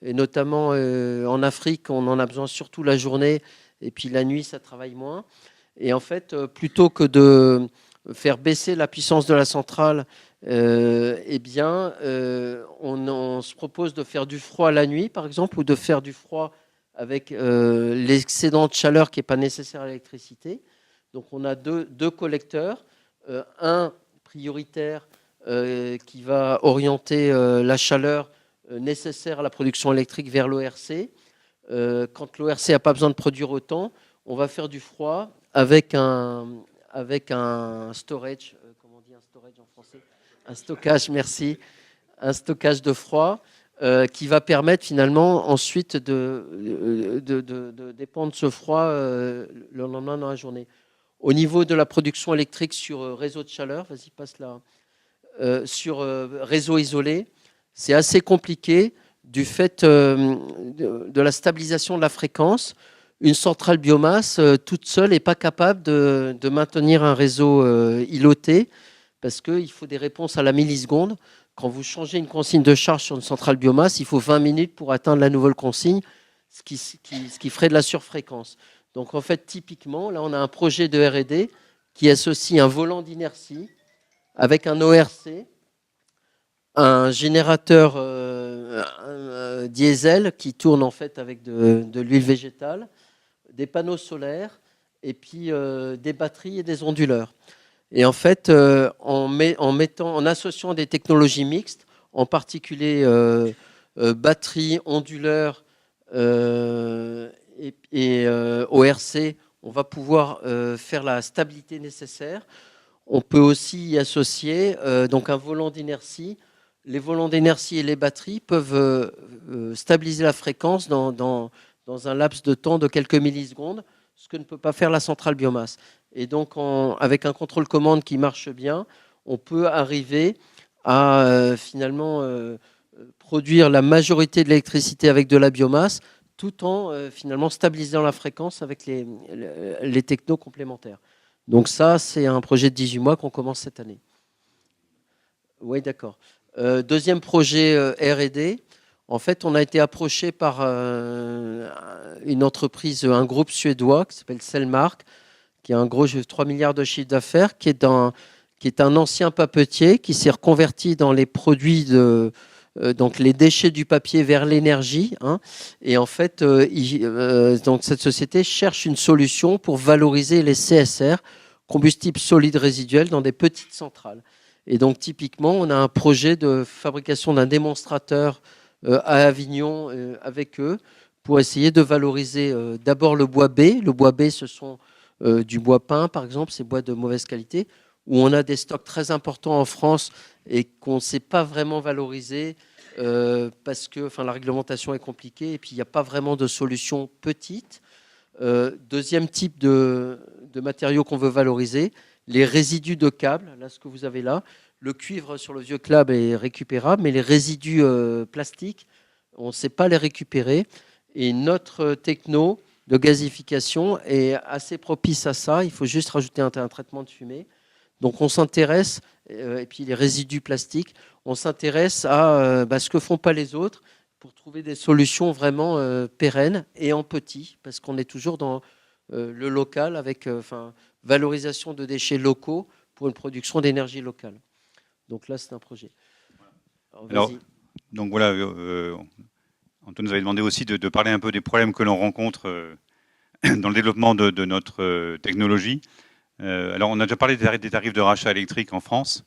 C: Et notamment en Afrique, on en a besoin surtout la journée, et puis la nuit, ça travaille moins. Et en fait, plutôt que de faire baisser la puissance de la centrale, eh bien, on se propose de faire du froid la nuit, par exemple, ou de faire du froid avec l'excédent de chaleur qui n'est pas nécessaire à l'électricité. Donc, on a deux collecteurs. Un prioritaire qui va orienter la chaleur nécessaire à la production électrique vers l'ORC. Quand l'ORC n'a pas besoin de produire autant, on va faire du froid avec un storage, comment on dit un storage en français ? Un stockage, merci. Un stockage de froid qui va permettre finalement ensuite de dépendre de ce froid le lendemain dans la journée. Au niveau de la production électrique sur réseau de chaleur, vas-y, passe là, sur réseau isolé, c'est assez compliqué du fait de la stabilisation de la fréquence. Une centrale biomasse toute seule n'est pas capable de maintenir un réseau îloté parce qu'il faut des réponses à la milliseconde. Quand vous changez une consigne de charge sur une centrale biomasse, il faut 20 minutes pour atteindre la nouvelle consigne, ce qui ferait de la surfréquence. Donc en fait, typiquement, là, on a un projet de R&D qui associe un volant d'inertie avec un ORC, un générateur diesel qui tourne en fait avec de l'huile végétale, des panneaux solaires et puis des batteries et des onduleurs. Et en fait, en associant des technologies mixtes, en particulier batteries, onduleurs et ORC, on va pouvoir faire la stabilité nécessaire. On peut aussi y associer donc un volant d'inertie. Les volants d'inertie et les batteries peuvent stabiliser la fréquence dans un laps de temps de quelques millisecondes, ce que ne peut pas faire la centrale biomasse. Et donc, avec un contrôle commande qui marche bien, on peut arriver à finalement produire la majorité de l'électricité avec de la biomasse, tout en finalement stabilisant la fréquence avec les technos complémentaires. Donc ça, c'est un projet de 18 mois qu'on commence cette année. Oui, d'accord. Deuxième projet R&D. En fait, on a été approché par une entreprise, un groupe suédois qui s'appelle Cellmark, qui a un gros 3 milliards de chiffre d'affaires, qui est un ancien papetier qui s'est reconverti dans les produits donc les déchets du papier vers l'énergie. Hein. Et en fait, donc cette société cherche une solution pour valoriser les CSR, combustibles solides résiduels, dans des petites centrales. Et donc typiquement, on a un projet de fabrication d'un démonstrateur à Avignon avec eux pour essayer de valoriser d'abord le bois B. Le bois B, ce sont du bois peint, par exemple, ces bois de mauvaise qualité, où on a des stocks très importants en France et qu'on ne sait pas vraiment valoriser parce que la réglementation est compliquée et puis il n'y a pas vraiment de solution petite. Deuxième type de matériaux qu'on veut valoriser, les résidus de câbles, là ce que vous avez là. Le cuivre sur le vieux câble est récupérable, mais les résidus plastiques, on ne sait pas les récupérer. Et notre techno de gazification est assez propice à ça. Il faut juste rajouter un traitement de fumée. Donc on s'intéresse, et puis les résidus plastiques, on s'intéresse à ce que font pas les autres pour trouver des solutions vraiment pérennes et en petit, parce qu'on est toujours dans le local avec valorisation de déchets locaux pour une production d'énergie locale. Donc là, c'est un projet.
D: Alors, donc voilà, Antoine nous avait demandé aussi de parler un peu des problèmes que l'on rencontre dans le développement de notre technologie. Alors, on a déjà parlé des tarifs de rachat électrique en France.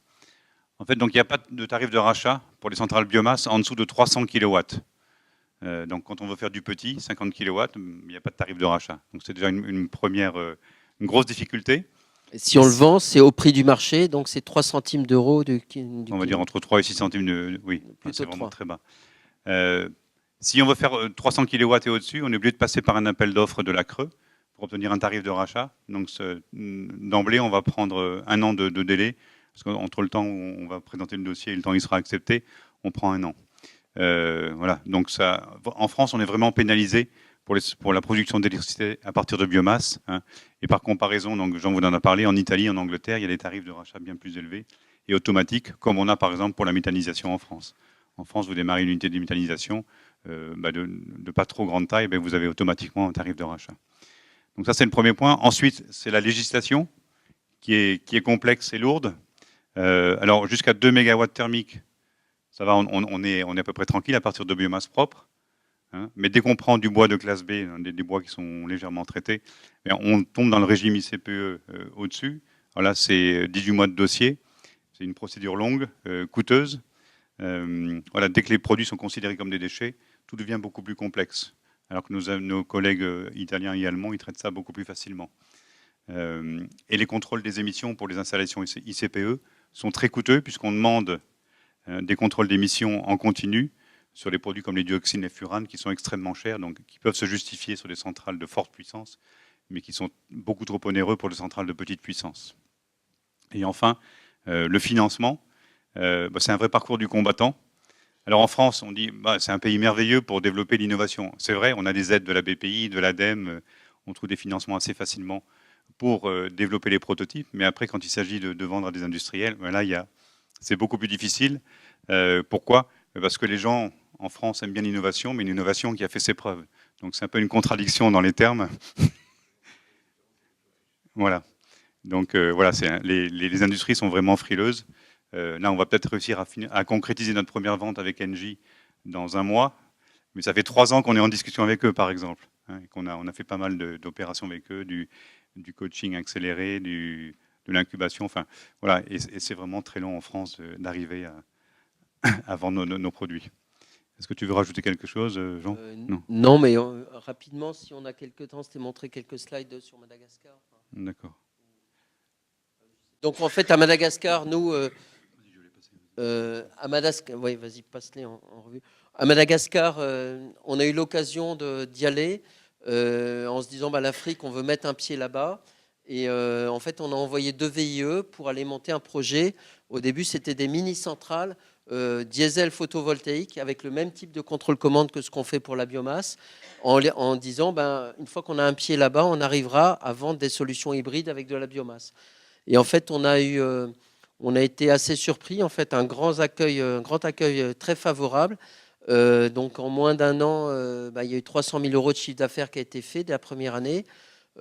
D: En fait, donc il n'y a pas de tarif de rachat pour les centrales biomasse en dessous de 300 kW. Donc, quand on veut faire du petit, 50 kW, il n'y a pas de tarif de rachat. Donc, c'est déjà une première, une grosse difficulté.
C: Si on le vend, c'est au prix du marché, donc c'est 3 centimes d'euros.
D: On va dire entre 3 et 6 centimes oui, c'est vraiment
C: 3.
D: très bas. Si on veut faire 300 kW et au-dessus, on est obligé de passer par un appel d'offres de la CRE pour obtenir un tarif de rachat. Donc d'emblée, on va prendre un an de délai, parce qu'entre le temps où on va présenter le dossier et le temps où il sera accepté, on prend un an. Voilà. Donc ça, en France, on est vraiment pénalisé pour la production d'électricité à partir de biomasse. Hein. Et par comparaison, donc Jean vous en a parlé, en Italie, en Angleterre, il y a des tarifs de rachat bien plus élevés et automatiques, comme on a par exemple pour la méthanisation en France. En France, vous démarrez une unité de méthanisation de pas trop grande taille, vous avez automatiquement un tarif de rachat. Donc ça, c'est le premier point. Ensuite, c'est la législation qui est complexe et lourde. Alors, jusqu'à 2 MW thermiques, ça va, on est à peu près tranquille à partir de biomasse propre. Hein. Mais dès qu'on prend du bois de classe B, des bois qui sont légèrement traités, on tombe dans le régime ICPE au-dessus. Là, c'est 18 mois de dossier. C'est une procédure longue, coûteuse. Voilà, dès que les produits sont considérés comme des déchets, tout devient beaucoup plus complexe. Alors que nos collègues italiens et allemands, ils traitent ça beaucoup plus facilement. Et les contrôles des émissions pour les installations ICPE sont très coûteux, puisqu'on demande des contrôles d'émissions en continu sur les produits comme les dioxines et furanes, qui sont extrêmement chers, donc qui peuvent se justifier sur des centrales de forte puissance, mais qui sont beaucoup trop onéreux pour les centrales de petite puissance. Et enfin, le financement, c'est un vrai parcours du combattant. Alors en France, on dit c'est un pays merveilleux pour développer l'innovation. C'est vrai, on a des aides de la BPI, de l'ADEME, on trouve des financements assez facilement pour développer les prototypes, mais après, quand il s'agit de vendre à des industriels, là, c'est beaucoup plus difficile. Pourquoi ? Parce que les gens en France aiment bien l'innovation, mais une innovation qui a fait ses preuves. Donc c'est un peu une contradiction dans les termes. Voilà. Donc voilà, les industries sont vraiment frileuses. Là, on va peut-être réussir à concrétiser notre première vente avec Engie dans 1 mois, mais ça fait 3 ans qu'on est en discussion avec eux, par exemple, hein, et on a fait pas mal d'opérations avec eux, du coaching accéléré, de l'incubation, enfin voilà, et c'est vraiment très long en France d'arriver à vendre nos produits. Est-ce que tu veux rajouter quelque chose, Jean?
C: Non, mais rapidement, si on a quelques temps, c'était montrer quelques slides sur Madagascar.
D: D'accord.
C: Donc en fait, à Madagascar, nous, à Madagascar, oui, vas-y, passe-les en revue. À Madagascar, on a eu l'occasion d'y aller en se disant, l'Afrique, on veut mettre un pied là-bas. Et en fait, on a envoyé 2 VIE pour aller monter un projet. Au début, c'était des mini-centrales diesel photovoltaïques avec le même type de contrôle-commande que ce qu'on fait pour la biomasse, en disant, une fois qu'on a un pied là-bas, on arrivera à vendre des solutions hybrides avec de la biomasse. Et en fait, on a été assez surpris, en fait, un grand accueil très favorable. Donc, en moins d'1 an, il y a eu 300 000 € de chiffre d'affaires qui a été fait dès la première année.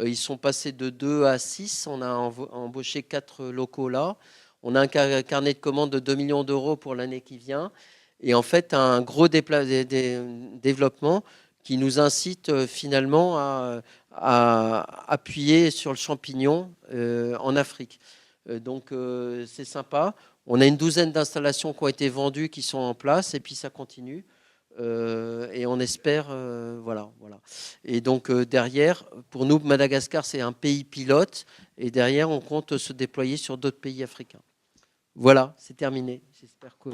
C: Ils sont passés de 2 à 6. On a embauché 4 locaux là. On a un carnet de commandes de 2 millions d'euros pour l'année qui vient. Et en fait, un gros développement qui nous incite finalement à appuyer sur le champignon en Afrique. Donc, c'est sympa. On a une douzaine d'installations qui ont été vendues, qui sont en place, et puis ça continue. Et on espère, voilà. Et donc derrière, pour nous, Madagascar, c'est un pays pilote, et derrière, on compte se déployer sur d'autres pays africains. Voilà, c'est terminé. J'espère que...